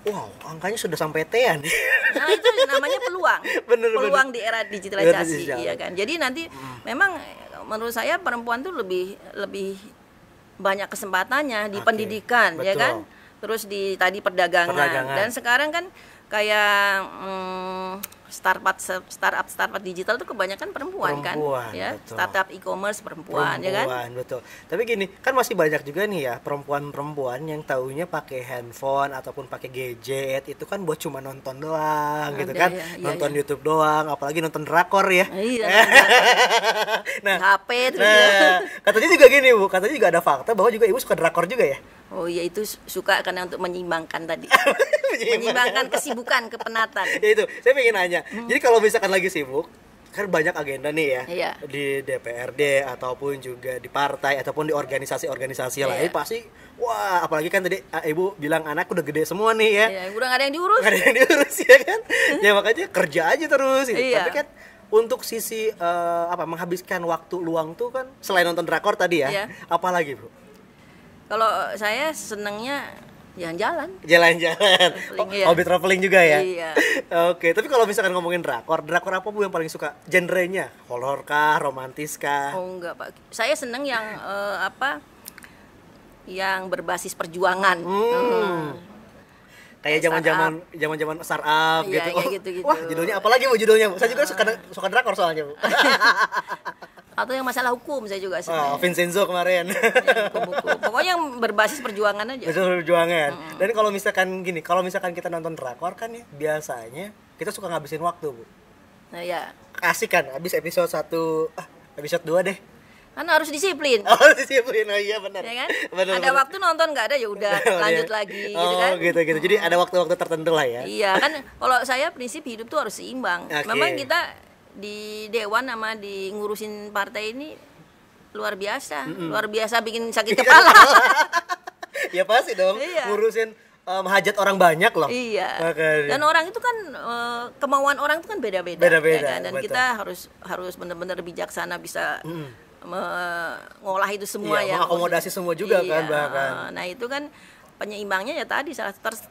Wow, angkanya sudah sampai T-an. Nah, itu namanya peluang. Peluang di era digitalisasi, ya kan. Jadi nanti memang menurut saya perempuan tuh lebih banyak kesempatannya di pendidikan, betul. Ya kan. Terus di tadi perdagangan. Dan sekarang kan kayak startup digital itu kebanyakan perempuan kan ya, betul. startup e-commerce perempuan ya kan, betul. Tapi gini kan masih banyak juga nih ya perempuan yang taunya pakai handphone ataupun pakai gadget itu kan buat cuma nonton doang gitu kan, nonton YouTube doang, apalagi nonton drakor ya. Nah, HP terus katanya juga gini Bu, katanya juga ada fakta bahwa juga Ibu suka drakor juga ya. Oh iya, itu suka karena untuk menyimbangkan tadi. Menyimbangkan kesibukan, kepenatan. Ya itu, saya pengen nanya. Jadi kalau misalkan lagi sibuk, kan banyak agenda nih ya. Iya. Di DPRD ataupun juga di partai ataupun di organisasi-organisasi lain pasti wah, apalagi kan tadi Ibu bilang anak udah gede semua nih ya. Iya, udah gak ada yang diurus. Gak ada yang diurus ya kan. Ya makanya kerja aja terus gitu. Iya. Tapi kan untuk sisi menghabiskan waktu luang tuh kan selain nonton drakor tadi ya, apalagi Bu? Kalau saya senangnya jalan-jalan. Hobi traveling juga ya. Iya. Oke, tapi kalau misalkan ngomongin drakor apa Bu yang paling suka? Genrenya? Horor kah, romantis kah? Oh enggak Pak, saya senang yang yang berbasis perjuangan. Kayak zaman-zaman startup gitu. Kayak gitu. Wah, judulnya apalagi Bu judulnya Bu? Saya juga suka drakor soalnya Bu. Atau yang masalah hukum saya juga senang. Vincenzo kemarin. Hukum. Pokoknya yang berbasis perjuangan aja. Perjuangan. Dan kalau misalkan kita nonton drakor kan ya, biasanya kita suka ngabisin waktu, Bu. Nah, ya. Asik kan, habis episode 1, episode 2 deh. Kan harus disiplin. Disiplin. Oh iya benar. Ya kan? Ada waktu nonton nggak ada ya udah lanjut lagi gitu kan. Gitu. Jadi ada waktu-waktu tertentu lah ya. Iya, kan kalau saya prinsip hidup tuh harus seimbang. Memang kita di dewan sama di ngurusin partai ini luar biasa bikin sakit kepala. Ya pasti dong, ngurusin hajat orang banyak loh. Iya. Dan orang itu kan kemauan orang itu kan beda-beda. Ya kan? Dan betul. Kita harus benar-benar bijaksana bisa mengolah itu semua ya. Mengakomodasi semua juga kan bahkan. Nah itu kan penyeimbangnya ya tadi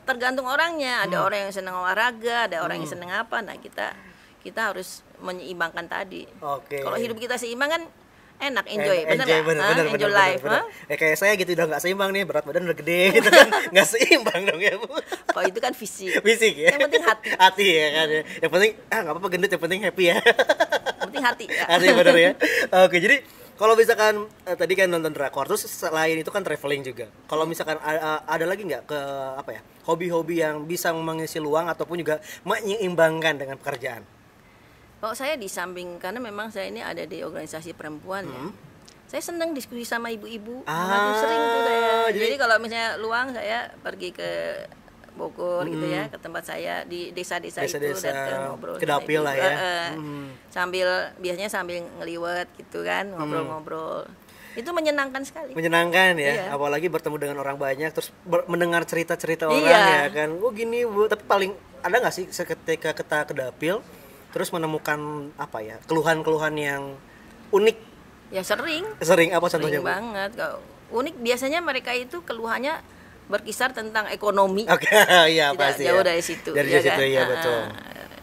tergantung orangnya. Ada orang yang senang olahraga, ada orang yang senang apa. Nah kita harus menyeimbangkan tadi. Kalau hidup kita seimbang kan enak, enjoy bener life. Kayak saya gitu udah nggak seimbang nih, berat badan udah gede gitu kan, nggak seimbang dong ya Bu. Kalau itu kan fisik ya. Yang penting hati ya kan. Yang penting nggak apa-apa gendut, yang penting happy ya. Yang penting hati ya. Hati bener ya. Oke, jadi kalau misalkan tadi kan nonton drakor, terus selain itu kan traveling juga. Kalau misalkan ada lagi nggak hobi-hobi yang bisa mengisi luang ataupun juga menyeimbangkan dengan pekerjaan? Kalau saya di samping, karena memang saya ini ada di organisasi perempuan ya, saya senang diskusi sama ibu-ibu, sering tuh saya. Jadi kalau misalnya luang saya pergi ke Bogor gitu ya, ke tempat saya di desa-desa itu dan ngobrol ke dapil lah ya. Biasanya sambil ngeliwet gitu kan, ngobrol-ngobrol. Itu menyenangkan sekali. Menyenangkan ya, apalagi bertemu dengan orang banyak, terus mendengar cerita-cerita orang ya kan. Oh gini Bu, tapi paling ada nggak sih ketika kita ke dapil terus menemukan keluhan-keluhan yang unik? Ya sering apa contohnya? Sering banget. Unik biasanya mereka itu keluhannya berkisar tentang ekonomi. Iya pasti. Jauh dari situ. Dari situ ya betul.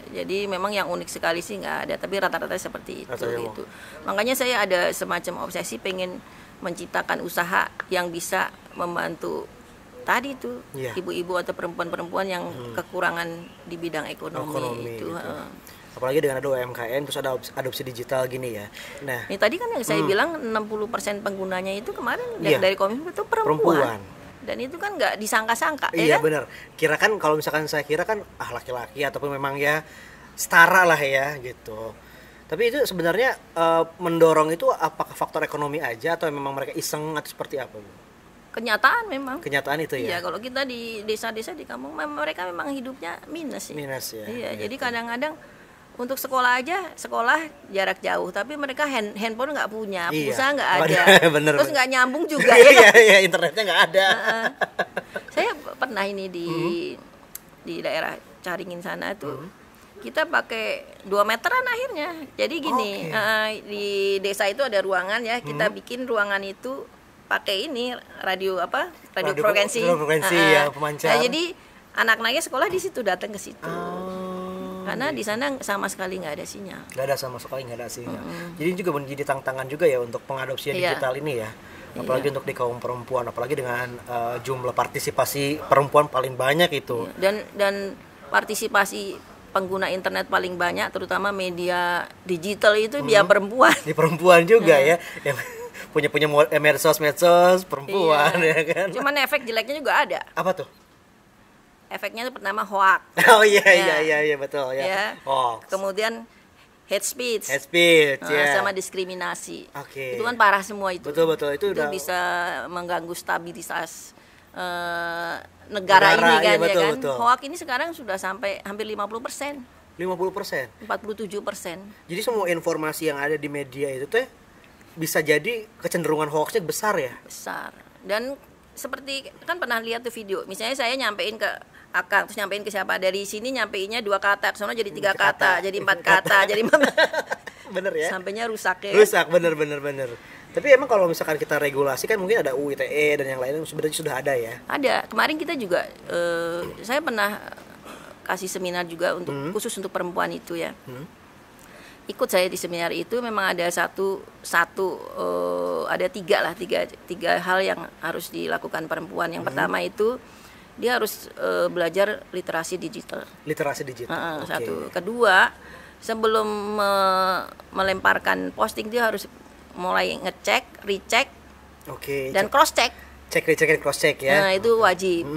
Jadi memang yang unik sekali sih nggak ada, tapi rata-rata seperti itu gitu. Makanya saya ada semacam obsesi pengen menciptakan usaha yang bisa membantu tadi tuh ibu-ibu atau perempuan-perempuan yang kekurangan di bidang ekonomi itu. Apalagi dengan ada UMKM terus ada adopsi digital gini ya. Nah, ini tadi kan yang saya bilang 60% penggunanya itu kemarin dari Kominfo itu perempuan. Dan itu kan nggak disangka-sangka. Iya benar. Kira kan kalau misalkan saya kira kan laki-laki ataupun memang ya setara lah ya gitu. Tapi itu sebenarnya mendorong itu apakah faktor ekonomi aja atau memang mereka iseng atau seperti apa Bu? Kenyataan memang. Kenyataan itu ya. Iya, kalau kita di desa-desa di kampung mereka memang hidupnya minus ya. Iya, jadi kadang-kadang untuk sekolah jarak jauh, tapi mereka handphone nggak punya, pulsa nggak ada, terus nggak nyambung juga. Iya, internetnya nggak ada. Saya pernah ini di daerah Caringin sana tuh, kita pakai 2 meteran akhirnya. Jadi gini, di desa itu ada ruangan ya, kita bikin ruangan itu pakai ini radio frekuensi ya, pemancar. Nah, jadi anak-anaknya sekolah di situ, datang ke situ. Karena di sana sama sekali nggak ada sinyal. Jadi juga menjadi tantangan juga ya untuk pengadopsian digital ini ya. Apalagi untuk di kaum perempuan, apalagi dengan jumlah partisipasi perempuan paling banyak itu. Dan partisipasi pengguna internet paling banyak, terutama media digital itu dia perempuan. Di perempuan juga ya, yang punya medsos perempuan ya kan. Cuman efek jeleknya juga ada. Apa tuh? Efeknya itu pertama hoax. Oh iya betul ya. Hoax. Kemudian hate speech sama diskriminasi. Itu kan parah semua itu. Betul itu udah bisa mengganggu stabilitas negara ini kan, ya kan. Hoax ini sekarang sudah sampai hampir 50%. 47%. Jadi semua informasi yang ada di media itu tuh bisa jadi kecenderungan hoaxnya besar ya? Besar. Dan seperti kan pernah lihat tuh video, misalnya saya nyampein ke Akang, terus nyampein ke siapa, dari sini nyampeinnya 2 kata, kesana jadi 3 kata, jadi 4 kata, jadi bener ya? Sampainya rusak ya. Rusak, bener. Tapi emang kalau misalkan kita regulasi kan mungkin ada UU ITE dan yang lainnya sebenarnya sudah ada ya? Ada. Kemarin kita juga, saya pernah kasih seminar juga untuk khusus untuk perempuan itu ya. Ikut saya di seminar itu, memang ada ada tiga hal yang harus dilakukan perempuan. Yang pertama itu dia harus belajar literasi digital. Satu. Kedua, sebelum melemparkan posting dia harus mulai ngecek, recheck, dan cross check. Recheck dan cross check ya. Nah itu wajib.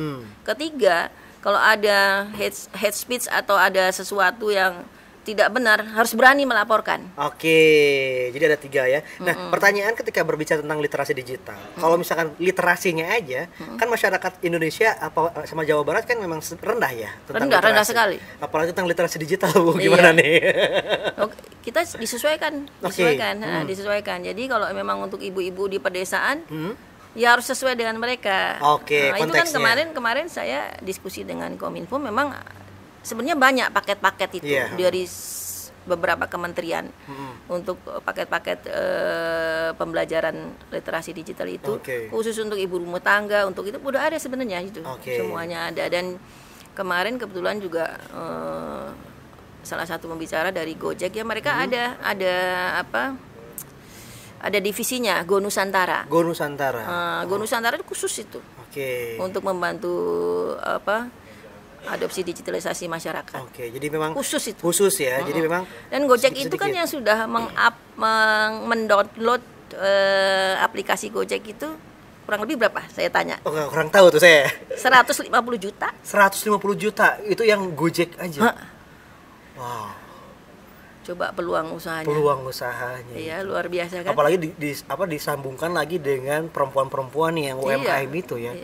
Ketiga, kalau ada hate speech atau ada sesuatu yang tidak benar, harus berani melaporkan. Jadi ada 3 ya. Nah, pertanyaan ketika berbicara tentang literasi digital, kalau misalkan literasinya aja, kan masyarakat Indonesia sama Jawa Barat kan memang rendah ya. Rendah sekali. Apalagi tentang literasi digital, Bu, gimana nih? Kita disesuaikan. Disesuaikan. Jadi kalau memang untuk ibu-ibu di pedesaan, ya harus sesuai dengan mereka. Itu kan kemarin saya diskusi dengan Kominfo, memang sebenarnya banyak paket-paket itu dari beberapa kementerian untuk paket-paket pembelajaran literasi digital itu khusus untuk ibu rumah tangga, untuk itu udah ada sebenarnya itu. Semuanya ada. Dan kemarin kebetulan juga salah satu pembicara dari Gojek ya, mereka ada divisinya Go Nusantara. Go Nusantara itu khusus itu. Untuk membantu adopsi digitalisasi masyarakat. Jadi memang khusus itu. Jadi memang. Dan Gojek itu kan yang sudah mendownload aplikasi Gojek itu kurang lebih berapa? Saya tanya. Kurang tahu tuh saya. 150 juta. 150 juta itu yang Gojek aja. Wow. Coba peluang usahanya. Iya, luar biasa kan. Apalagi disambungkan lagi dengan perempuan-perempuan yang UMKM itu ya.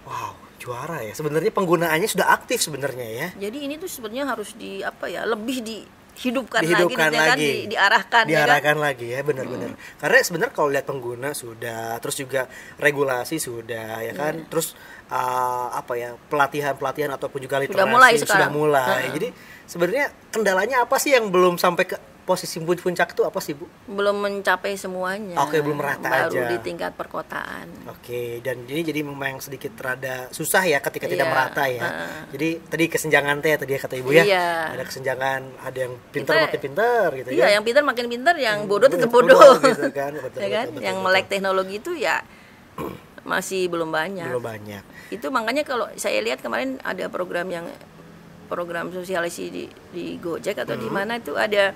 Wow. Juara ya. Sebenarnya penggunaannya sudah aktif sebenarnya ya. Jadi ini tuh sebenarnya harus lebih dihidupkan lagi. Diarahkan lagi ya, benar-benar. Karena sebenarnya kalau lihat pengguna sudah, terus juga regulasi sudah ya kan. Terus pelatihan ataupun juga literasi sudah mulai. Jadi sebenarnya kendalanya apa sih yang belum sampai ke posisi puncak itu apa sih, Bu? Belum mencapai semuanya. Belum merata baru aja. Di tingkat perkotaan. Dan ini jadi memang sedikit rada susah ya ketika tidak merata ya. Jadi tadi kesenjangan tadi ya kata Ibu ya. Ada kesenjangan, ada yang pintar makin pintar gitu ya. Yang pintar makin pintar, yang bodoh tetap bodoh. Gitu kan. Betul, yang melek teknologi itu ya masih belum banyak. Itu makanya kalau saya lihat kemarin ada program sosialisasi di Gojek atau di mana itu ada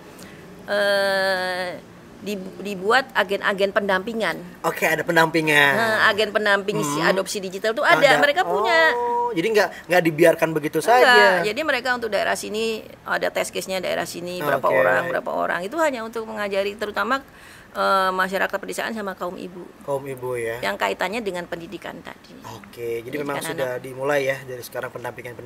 dibuat agen-agen pendampingan. Ada pendampingan. Agen pendamping adopsi digital itu ada. Mereka punya. Jadi nggak dibiarkan begitu saja. Jadi mereka untuk daerah sini ada test case-nya, daerah sini berapa orang. Itu hanya untuk mengajari terutama masyarakat pedesaan sama kaum ibu ya, yang kaitannya dengan pendidikan tadi. Jadi memang sudah dimulai ya dari sekarang pendampingan.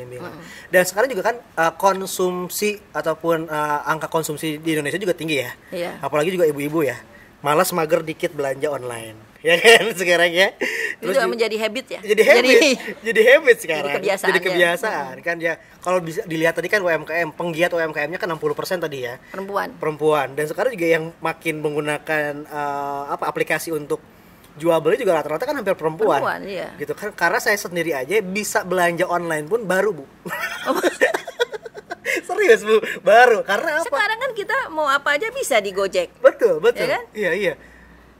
Dan sekarang juga kan konsumsi ataupun angka konsumsi di Indonesia juga tinggi ya. Apalagi juga ibu-ibu ya, malas mager dikit belanja online ya kan sekarang ya. Terus itu menjadi habit ya. Jadi habit sekarang. Jadi kebiasaan kan ya. Kalau bisa dilihat tadi kan penggiat UMKM-nya kan 60% tadi ya. Perempuan. Dan sekarang juga yang makin menggunakan aplikasi untuk jual beli juga rata-rata kan hampir perempuan. Iya. Gitu kan. Karena saya sendiri aja bisa belanja online pun baru, Bu. Serius, Bu, baru. Karena apa? Sekarang kan kita mau apa aja bisa di Gojek. Betul. Ya kan? Iya.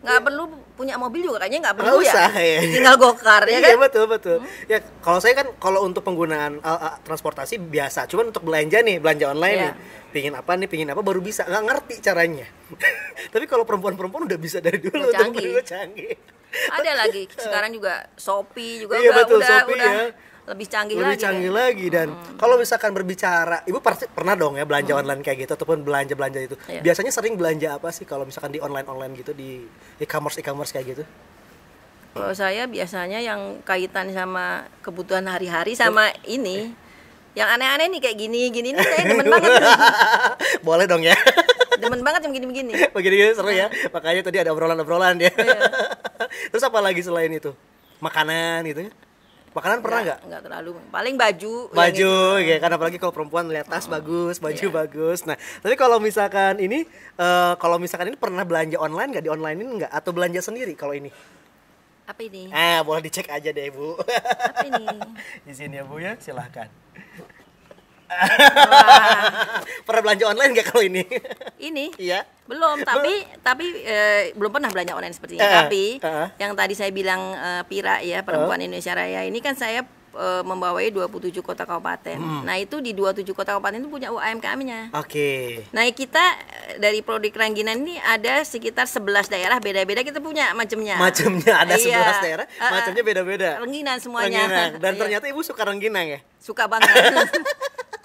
Nggak perlu punya mobil juga kayaknya nggak perlu Nggak usah, ya. ya. Tinggal gokar ya kan. Iya betul. Ya kalau saya kan kalau untuk penggunaan transportasi biasa, cuman untuk belanja online nih, pingin apa baru bisa, nggak ngerti caranya. Tapi kalau perempuan udah bisa dari dulu, canggih. Canggih. Ada lagi sekarang juga Shopee juga iya, betul, udah Shopee, ya. lebih canggih lagi dan kalau misalkan berbicara, Ibu pasti pernah dong ya belanja online kayak gitu ataupun belanja itu. Iya. Biasanya sering belanja apa sih kalau misalkan di online gitu, di e-commerce kayak gitu? Kalau saya biasanya yang kaitan sama kebutuhan hari-hari sama ini yang aneh-aneh nih kayak gini nih saya demen banget. Boleh dong ya. Demen banget yang begini-begini. Begini seru ya. Makanya tadi ada obrolan ya. Iya. Terus apa lagi selain itu? Makanan gitu ya? Makanan pernah nggak? Nggak terlalu. Paling baju. Ya kan, apalagi kalau perempuan lihat tas bagus, baju bagus. Nah, tapi kalau misalkan ini pernah belanja online nggak, di onlinein nggak, atau belanja sendiri kalau ini? Apa ini? Boleh dicek aja deh, Bu. Apa ini? Di sini ya, Bu ya, silahkan. Wah. Pernah belanja online nggak kalau ini? Ini? Iya. Belum, tapi belum pernah belanja online seperti ini. Tapi yang tadi saya bilang Pira ya, Perempuan Indonesia Raya ini kan saya membawai 27 kota kabupaten. Nah, itu di 27 kota kabupaten itu punya UMKM-nya. Oke. Nah, kita dari Prodik Rangginan ini ada sekitar 11 daerah beda-beda kita punya macamnya. Macamnya ada 11 daerah, macamnya beda-beda. Rengginan semuanya. Dan ternyata Ibu suka rengginang ya? Suka banget.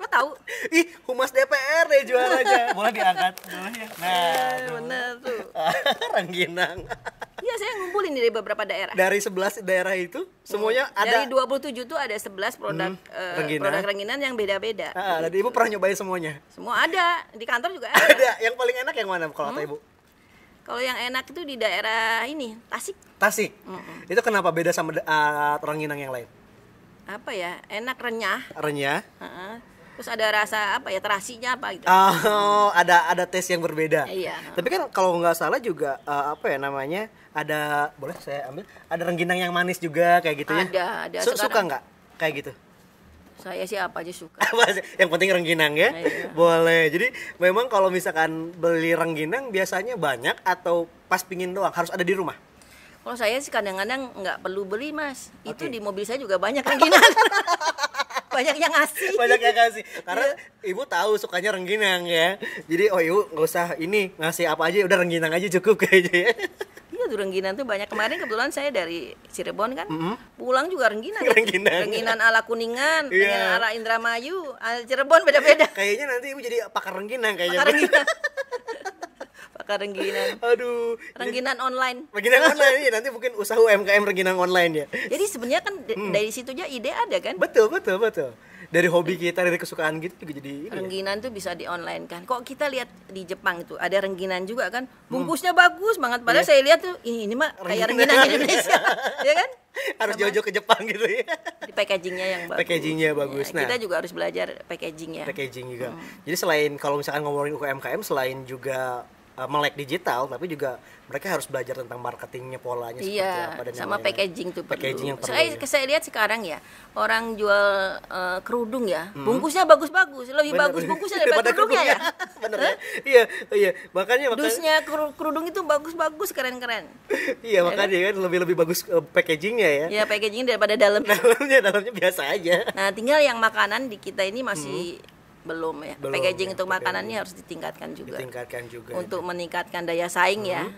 Kok tahu? Ih, Humas DPR deh juaranya. Boleh diangkat, boleh ya. Nah, bener tuh. Rengginang. Iya, saya ngumpulin dari beberapa daerah. Dari 11 daerah itu semuanya ada. Dari 27 tuh ada 11 produk produk rengginan yang beda-beda. Dan Ibu pernah nyobain semuanya? Semua ada, di kantor juga ada. Ada. Yang paling enak yang mana kalau kata Ibu? Kalau yang enak itu di daerah ini, Tasik. Tasik. Itu kenapa beda sama rengginang yang lain? Apa ya? Enak, renyah. Renyah. Terus ada rasa apa ya, terasinya apa gitu. Oh, ada tes yang berbeda. Iya. Tapi kan kalau nggak salah juga ada, boleh saya ambil, ada rengginang yang manis juga kayak gitu ya. Ada. Suka nggak kayak gitu? Saya sih apa aja suka. Yang penting rengginang ya. Iya. Boleh. Jadi memang kalau misalkan beli rengginang biasanya banyak atau pas pingin doang, harus ada di rumah? Kalau saya sih kadang-kadang nggak perlu beli, Mas. Itu di mobil saya juga banyak rengginang. Banyak yang ngasih. Karena Ibu tahu sukanya rengginang ya. Jadi Ibu nggak usah ini ngasih apa aja, udah rengginang aja cukup kayaknya. Iya tuh rengginan tuh banyak. Kemarin kebetulan saya dari Cirebon kan, pulang juga rengginan. Rengginan ala Kuningan, rengginan ala Indramayu, ala Cirebon beda-beda. Kayaknya nanti Ibu jadi pakar rengginang kayaknya. Pakar rengginan. Aduh. Rengginan online. Rengginan online ya, nanti mungkin usaha UMKM rengginang online ya. Jadi sebenarnya kan dari situ aja ide ada kan? Betul. Dari hobi kita, dari kesukaan gitu juga jadi ini. Rengginan tuh bisa di online kan. Kok kita lihat di Jepang itu ada rengginan juga kan, bungkusnya bagus banget. Padahal saya lihat tuh ini mah kayak rengginan Indonesia, ya kan? Harus jauh-jauh ke Jepang gitu ya. Di packagingnya yang bagus. Packagingnya bagus. Ya, kita juga harus belajar packaging ya. Packaging juga. Jadi selain kalau misalkan ngomongin UMKM, selain juga melek digital, tapi juga mereka harus belajar tentang marketingnya, polanya seperti apa dan sama packaging tuh perlu. Packaging yang perlu. Saya lihat sekarang ya orang jual kerudung ya, bungkusnya bagus-bagus, lebih bagus bungkusnya daripada kerudungnya ya. Bener ya? Iya. Makanya dusnya kerudung itu bagus-bagus, keren-keren. Iya, makanya kan lebih bagus packagingnya ya. Iya, packaging daripada dalamnya. Dalamnya biasa aja. Nah, tinggal yang makanan di kita ini masih belum ya. Packaging untuk makanannya harus ditingkatkan juga. Untuk meningkatkan daya saing ya.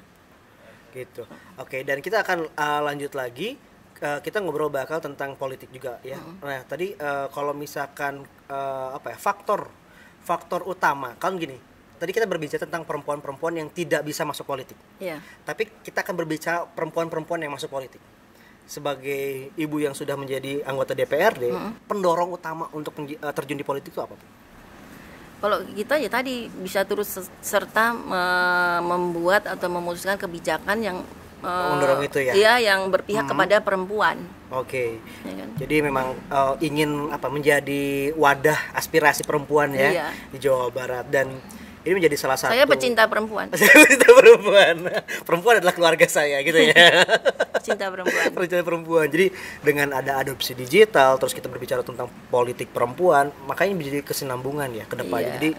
Gitu. Oke, dan kita akan lanjut lagi. Kita ngobrol bakal tentang politik juga ya. Nah, tadi kalau misalkan faktor utama kan gini. Tadi kita berbicara tentang perempuan-perempuan yang tidak bisa masuk politik. Iya. Tapi kita akan berbicara perempuan-perempuan yang masuk politik. Sebagai ibu yang sudah menjadi anggota DPRD, pendorong utama untuk terjun di politik itu apa? Kalau kita ya tadi bisa turut serta membuat atau memutuskan kebijakan yang mendorong itu ya. Iya, yang berpihak kepada perempuan. Oke. Ya kan? Jadi memang ingin menjadi wadah aspirasi perempuan ya di Jawa Barat, dan ini menjadi salah satu. Saya pecinta perempuan. Saya pecinta perempuan. Perempuan adalah keluarga saya gitu ya. Cinta perempuan. Percintaan perempuan. Jadi dengan ada adopsi digital, terus kita berbicara tentang politik perempuan, makanya menjadi kesinambungan ya ke depannya. Iya. Jadi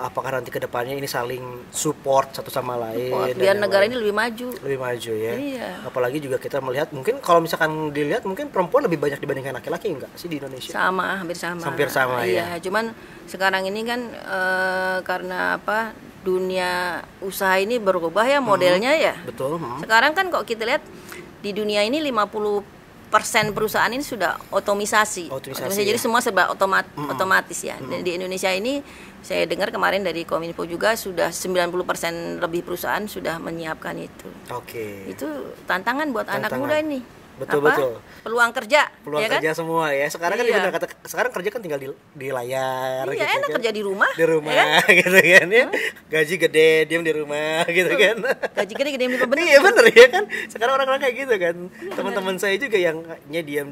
apakah nanti ke depannya ini saling support satu sama lain Biar negara ini lebih maju. Lebih maju ya. Iya. Apalagi juga kita melihat mungkin kalau misalkan dilihat mungkin perempuan lebih banyak dibandingkan laki-laki enggak sih di Indonesia? Sama, hampir sama. Hampir sama ya. Iya, cuman sekarang ini kan karena apa? Dunia usaha ini berubah ya modelnya ya. Betul. Sekarang kan kok kita lihat di dunia ini 50% perusahaan ini sudah otomisasi. Otomisasi, Jadi ya. semua serba otomatis ya. Dan di Indonesia ini saya dengar kemarin dari Kominfo juga sudah 90% lebih perusahaan sudah menyiapkan itu. Oke. Itu tantangan buat anak muda ini. Betul. Peluang kerja. Peluang ya kerja kan? semua ya. Sekarang kan Iya. benar kata sekarang kerja kan tinggal di layar Iya, gitu enak kan. kerja di rumah. Di rumah ya kan? gitu kan ya. Gaji gede, diam di rumah gitu kan. Gaji gede bener. Iya bener ya kan. Sekarang orang-orang kayak gitu kan. Teman-teman saya juga yang diam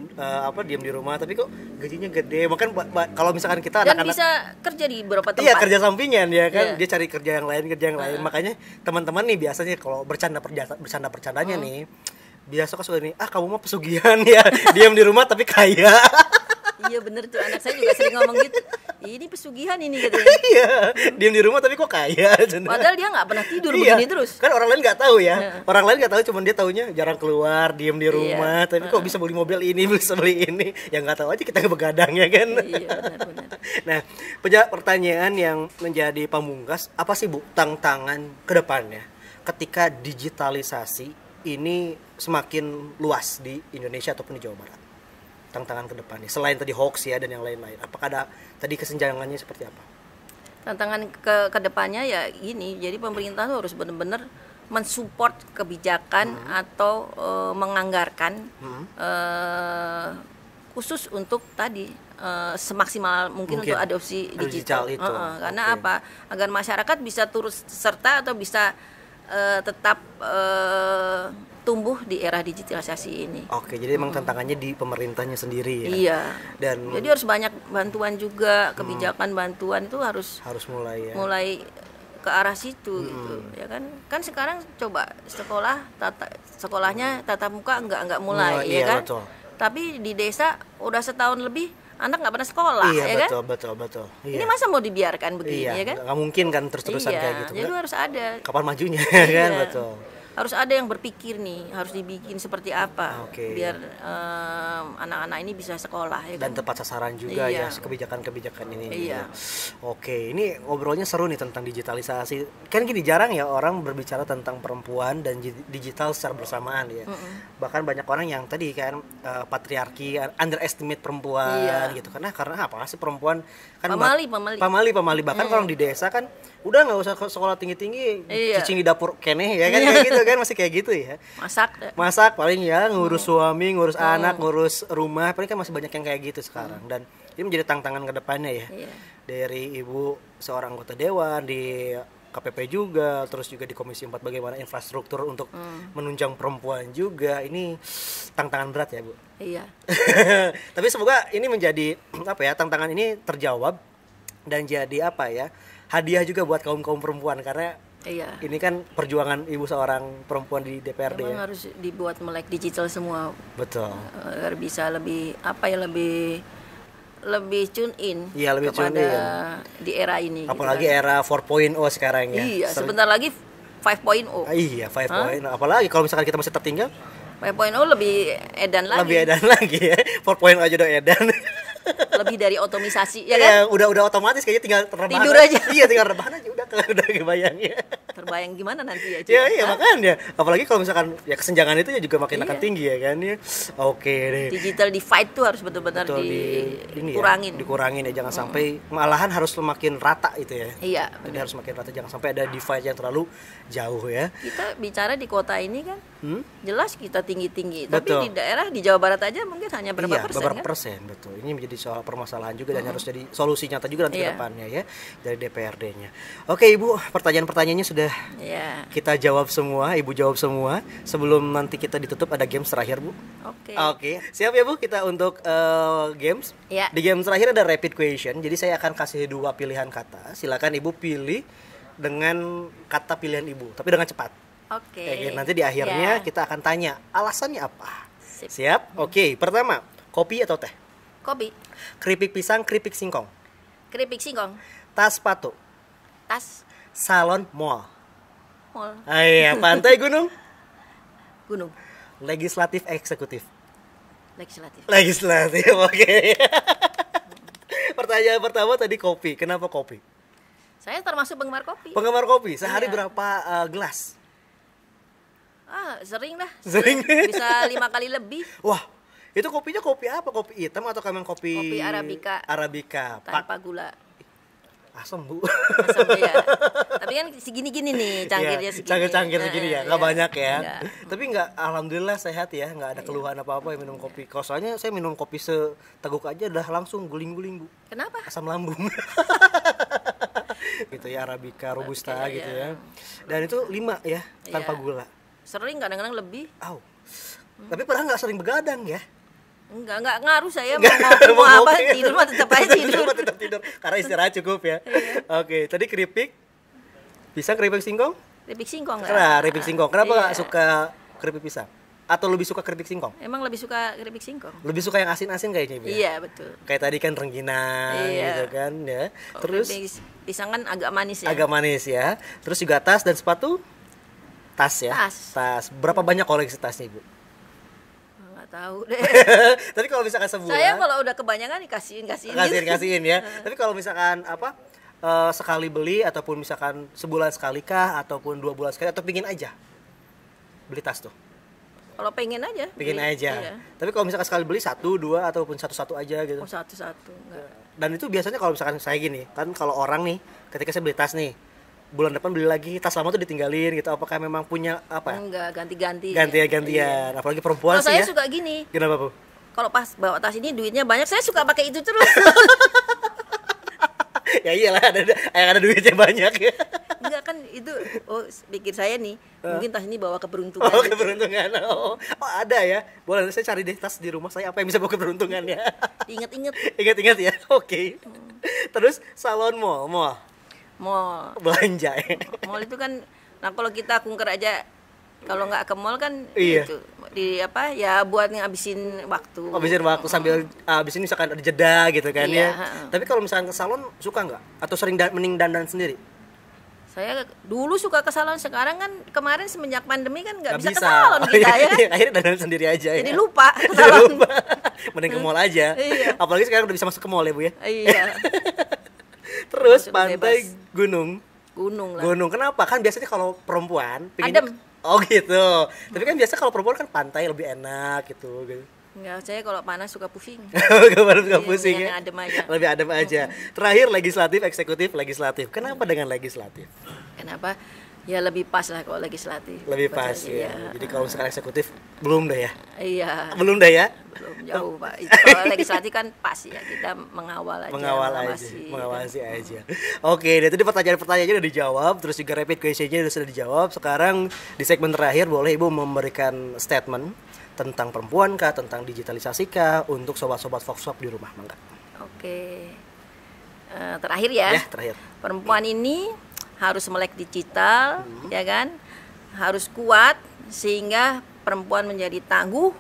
diam di rumah tapi kok gajinya gede. Makan kalau misalkan kita Dan anak-anak bisa kerja di beberapa tempat. iya kerja sampingan ya kan. Iya. Dia cari kerja yang lain. Makanya teman-teman nih biasanya kalau bercandanya nih biasa suka nih, kamu mah pesugihan ya, diam di rumah tapi kaya. Iya bener tuh, anak saya juga sering ngomong gitu. Ini pesugihan ini katanya. Iya, diam di rumah tapi kok kaya. Padahal dia nggak pernah tidur Iya, begini terus. kan orang lain nggak tahu ya. Iya. Orang lain nggak tahu, cuman dia taunya jarang keluar, diam di rumah. Tapi kok bisa beli mobil ini, bisa beli ini. Yang nggak tahu aja kita begadang ya kan. Iya benar. Nah, pertanyaan yang menjadi pamungkas, apa sih Bu tantangan ke depannya ketika digitalisasi ini semakin luas di Indonesia ataupun di Jawa Barat? Tantangan ke depannya selain tadi hoax ya dan yang lain-lain. Apakah ada tadi kesenjangannya seperti apa? Tantangan ke depannya ya gini, jadi pemerintah tuh harus benar-benar mensupport kebijakan atau menganggarkan khusus untuk tadi semaksimal mungkin untuk adopsi digital itu. Karena apa? Agar masyarakat bisa turut serta atau bisa tetap tumbuh di era digitalisasi ini. Oke, jadi emang tantangannya di pemerintahnya sendiri ya. Iya. Dan jadi harus banyak bantuan juga, kebijakan bantuan itu harus mulai ya. Mulai ke arah situ gitu, ya kan? Kan sekarang coba sekolahnya tatap muka enggak mulai, ya iya, kan? Betul. Tapi di desa udah setahun lebih anak nggak pernah sekolah, iya, ya kan? Betul. Ini masa mau dibiarkan begini, iya, ya kan? Nggak mungkin kan terus-terusan kayak gitu. Jadi harus ada. Kapan majunya kan, betul. Harus ada yang berpikir nih, harus dibikin seperti apa biar anak-anak ini bisa sekolah ya dan kan? tepat sasaran juga ya kebijakan-kebijakan ini. Iya. Oke, ini ngobrolnya seru nih tentang digitalisasi. Kan gini jarang ya orang berbicara tentang perempuan dan digital secara bersamaan ya. Bahkan banyak orang yang tadi kan patriarki, underestimate perempuan gitu. Karena apa sih perempuan kan pamali bahkan kalau di desa kan udah nggak usah sekolah tinggi-tinggi, cicing di dapur keneh ya kan kayak gitu kan masih kayak gitu ya. Masak paling ya ngurus suami, ngurus anak, ngurus rumah, paling kan masih banyak yang kayak gitu sekarang dan ini menjadi tantangan ke depannya ya. Dari ibu seorang anggota dewan di KPP juga, terus juga di Komisi 4 bagaimana infrastruktur untuk menunjang perempuan juga. Ini tantangan berat ya, Bu. Iya. Tapi semoga ini menjadi tantangan ini terjawab dan jadi hadiah juga buat kaum perempuan karena ini kan perjuangan ibu seorang perempuan di DPRD. Memang harus dibuat melek digital semua. Betul. Agar bisa lebih lebih tune in kepada di era ini. Apalagi gitu kan. Era 4.0 sekarang ya. Iya, sebentar lagi 5.0. Iya, 5.0. Apalagi kalau misalkan kita masih tertinggal 5.0 lebih edan lagi ya. 4.0 aja udah edan. Lebih dari otomisasi ya kan? Udah otomatis kayaknya tinggal rebahan. Tidur aja. Iya, tinggal rebahan aja udah kebayang ya. Terbayang gimana nanti ya? Iya, makanya. Apalagi kalau misalkan ya kesenjangan itu ya juga makin akan tinggi ya kan ya. Oke deh. Digital divide tuh harus betul-betul dikurangin ya, jangan sampai malahan harus semakin rata itu ya. Iya. Jadi harus semakin rata, jangan sampai ada divide yang terlalu jauh ya. Kita bicara di kota ini kan, jelas kita tinggi-tinggi. Tapi di daerah di Jawa Barat aja mungkin hanya berapa persen beberapa persen, betul. Ini menjadi soal permasalahan juga dan harus jadi solusi nyata juga nanti ke depannya ya dari DPRD-nya. Oke, Ibu, pertanyaan-pertanyaannya sudah kita jawab semua, Ibu jawab semua. Sebelum nanti kita ditutup ada games terakhir, Bu. Oke. Siap ya, Bu, kita untuk games. Di games terakhir ada rapid question. Jadi saya akan kasih 2 pilihan kata. Silakan Ibu pilih dengan kata pilihan Ibu, tapi dengan cepat. Oke. Oke, nanti di akhirnya kita akan tanya alasannya apa. Siap? Oke, pertama, kopi atau teh? Kopi. Keripik pisang, keripik singkong. Keripik singkong. Tas sepatu. Tas. Salon mall. Mall. Iya, pantai gunung. Gunung. Legislatif eksekutif. Legislatif. Oke. Pertanyaan pertama tadi kopi. Kenapa kopi? Saya termasuk penggemar kopi. Penggemar kopi. Sehari berapa gelas? Sering lah. Sering. Bisa 5 kali lebih. Wah, itu kopinya kopi apa? Kopi hitam atau memang kopi? Kopi Arabica. Arabica. Tanpa gula. Asam, Bu. Asam ya. Tapi kan segini-gini nih cangkirnya segini. Cangkir segini ya, nggak banyak ya. Enggak. Tapi nggak, alhamdulillah sehat ya, nggak ada keluhan apa-apa ya minum kopi. Kalau soalnya saya minum kopi seteguk aja udah langsung guling-guling, Bu. Kenapa? Asam lambung. Gitu ya, Arabica, Robusta gitu ya. Dan itu 5 ya, tanpa gula. Sering kadang-kadang lebih. Tapi pernah nggak sering begadang ya? Enggak ngaruh saya mau apa tidur mah tetap aja tidur. Tetap tidur karena istirahat cukup ya. Oke, tadi keripik. Pisang, keripik singkong? Keripik singkong enggak? Keripik singkong. Kenapa nggak suka keripik pisang? Atau lebih suka keripik singkong? Emang lebih suka keripik singkong. Lebih suka yang asin-asin kayaknya, Ibu. Iya, betul. Kayak tadi kan rengginang gitu kan ya. Terus pisang kan agak manis ya. Agak manis ya. Terus juga tas dan sepatu? Tas ya. Tas. Berapa banyak koleksi tasnya, Ibu? Nggak tahu deh. Tapi kalau misalkan sebulan, saya kalau udah kebanyakan dikasihin ya. Tapi kalau misalkan sekali beli ataupun misalkan sebulan sekali kah ataupun 2 bulan sekali atau pingin aja beli tas tuh? Kalau pengen aja. Iya. Tapi kalau misalkan sekali beli 1, 2 ataupun satu aja gitu. Satu-satu enggak. Dan itu biasanya kalau misalkan saya gini, kan kalau orang nih ketika saya beli tas nih, bulan depan beli lagi, tas lama tuh ditinggalin gitu. Apakah memang punya apa? Enggak, ganti-ganti. Gantian. Iya. Apalagi perempuan sih ya. Saya suka gini. Kenapa, Bu? Kalau pas bawa tas ini duitnya banyak, saya suka pakai itu terus. Ya iyalah, ada duitnya banyak ya. Enggak kan itu, pikir saya nih, mungkin tas ini bawa keberuntungan. Keberuntungan. Oh, ada ya. Boleh saya cari deh tas di rumah saya apa yang bisa bawa keberuntungannya. Ingat-ingat. Ingat ya. Oke. Terus salon mall. Belanja ya. Mall itu kan, nah kalau kita kunker aja, kalau nggak ke mall kan iya. Itu buat ngabisin waktu. Sambil abis ini misalkan ada jeda gitu kan ya. Tapi kalau misalkan ke salon suka nggak? Atau sering mending dandan sendiri? Saya dulu suka ke salon, sekarang kan kemarin semenjak pandemi kan nggak bisa ke salon kita ya kan. Akhirnya dandan sendiri aja ya. Jadi lupa ke salon. Mending ke mall aja. Iya. Apalagi sekarang udah bisa masuk ke mall ya, Bu ya. Iya. Terus pantai, gunung lah. Gunung, kenapa? Kan biasanya kalau perempuan adem. Oh gitu. Tapi kan biasa kalau perempuan kan pantai lebih enak gitu. Enggak, saya kalau panas suka pusing. Suka pusing ya. Adem aja. Lebih adem aja. Terakhir legislatif, eksekutif, legislatif. Kenapa dengan legislatif? Kenapa? Ya lebih pas lah kalau legislatif. Lebih pas ya. Jadi kalau misalkan eksekutif belum dah ya. Iya. Belum dah ya. Belum jauh, Pak. Kalau legislatif kan pas ya, kita mengawal aja. Mengawasi aja. Oke, dari tadi pertanyaan-pertanyaannya udah dijawab, terus juga rapid question-nya sudah dijawab. Sekarang di segmen terakhir boleh Ibu memberikan statement tentang perempuan kah, tentang digitalisasi kah untuk sobat-sobat Foxpop di rumah, Mangga. Oke. Terakhir ya. Terakhir. Perempuan ini harus melek digital, ya kan? Harus kuat sehingga perempuan menjadi tangguh,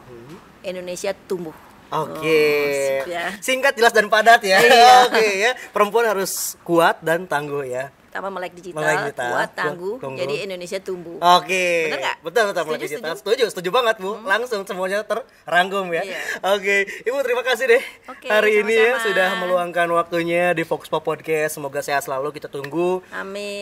Indonesia tumbuh. Oke. Ya. Singkat, jelas dan padat ya. Iya. Oke ya. Perempuan harus kuat dan tangguh ya. Pertama melek digital, kuat, tangguh, jadi Indonesia tumbuh. Oke. Benar nggak? Betul melek digital. Setuju banget, Bu. Langsung semuanya terrangkum ya. Iya. Oke, Ibu terima kasih deh. Hari ini ya sudah meluangkan waktunya di Foxpop Podcast. Semoga sehat selalu. Kita tunggu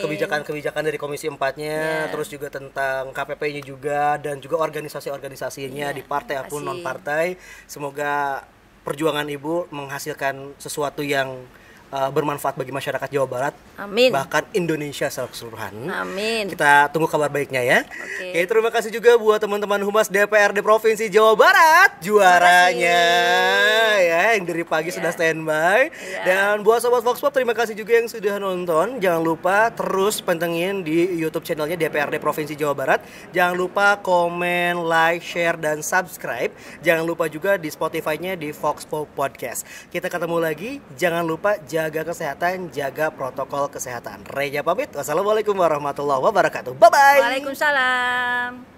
kebijakan-kebijakan dari Komisi 4-nya, terus juga tentang KPP-nya juga dan juga organisasi-organisasinya di partai ataupun non partai. Semoga perjuangan Ibu menghasilkan sesuatu yang bermanfaat bagi masyarakat Jawa Barat, bahkan Indonesia secara keseluruhan. Kita tunggu kabar baiknya ya. Oke, terima kasih juga buat teman-teman Humas DPRD Provinsi Jawa Barat, juaranya ya, yang dari pagi sudah standby. Dan buat sobat Foxpop, terima kasih juga yang sudah nonton. Jangan lupa terus pantengin di YouTube channelnya DPRD Provinsi Jawa Barat. Jangan lupa komen, like, share, dan subscribe. Jangan lupa juga di Spotify-nya di Foxpop Podcast. Kita ketemu lagi. Jangan lupa jaga kesehatan, jaga protokol kesehatan. Reja pamit. Wassalamualaikum warahmatullahi wabarakatuh. Bye bye. Waalaikumsalam.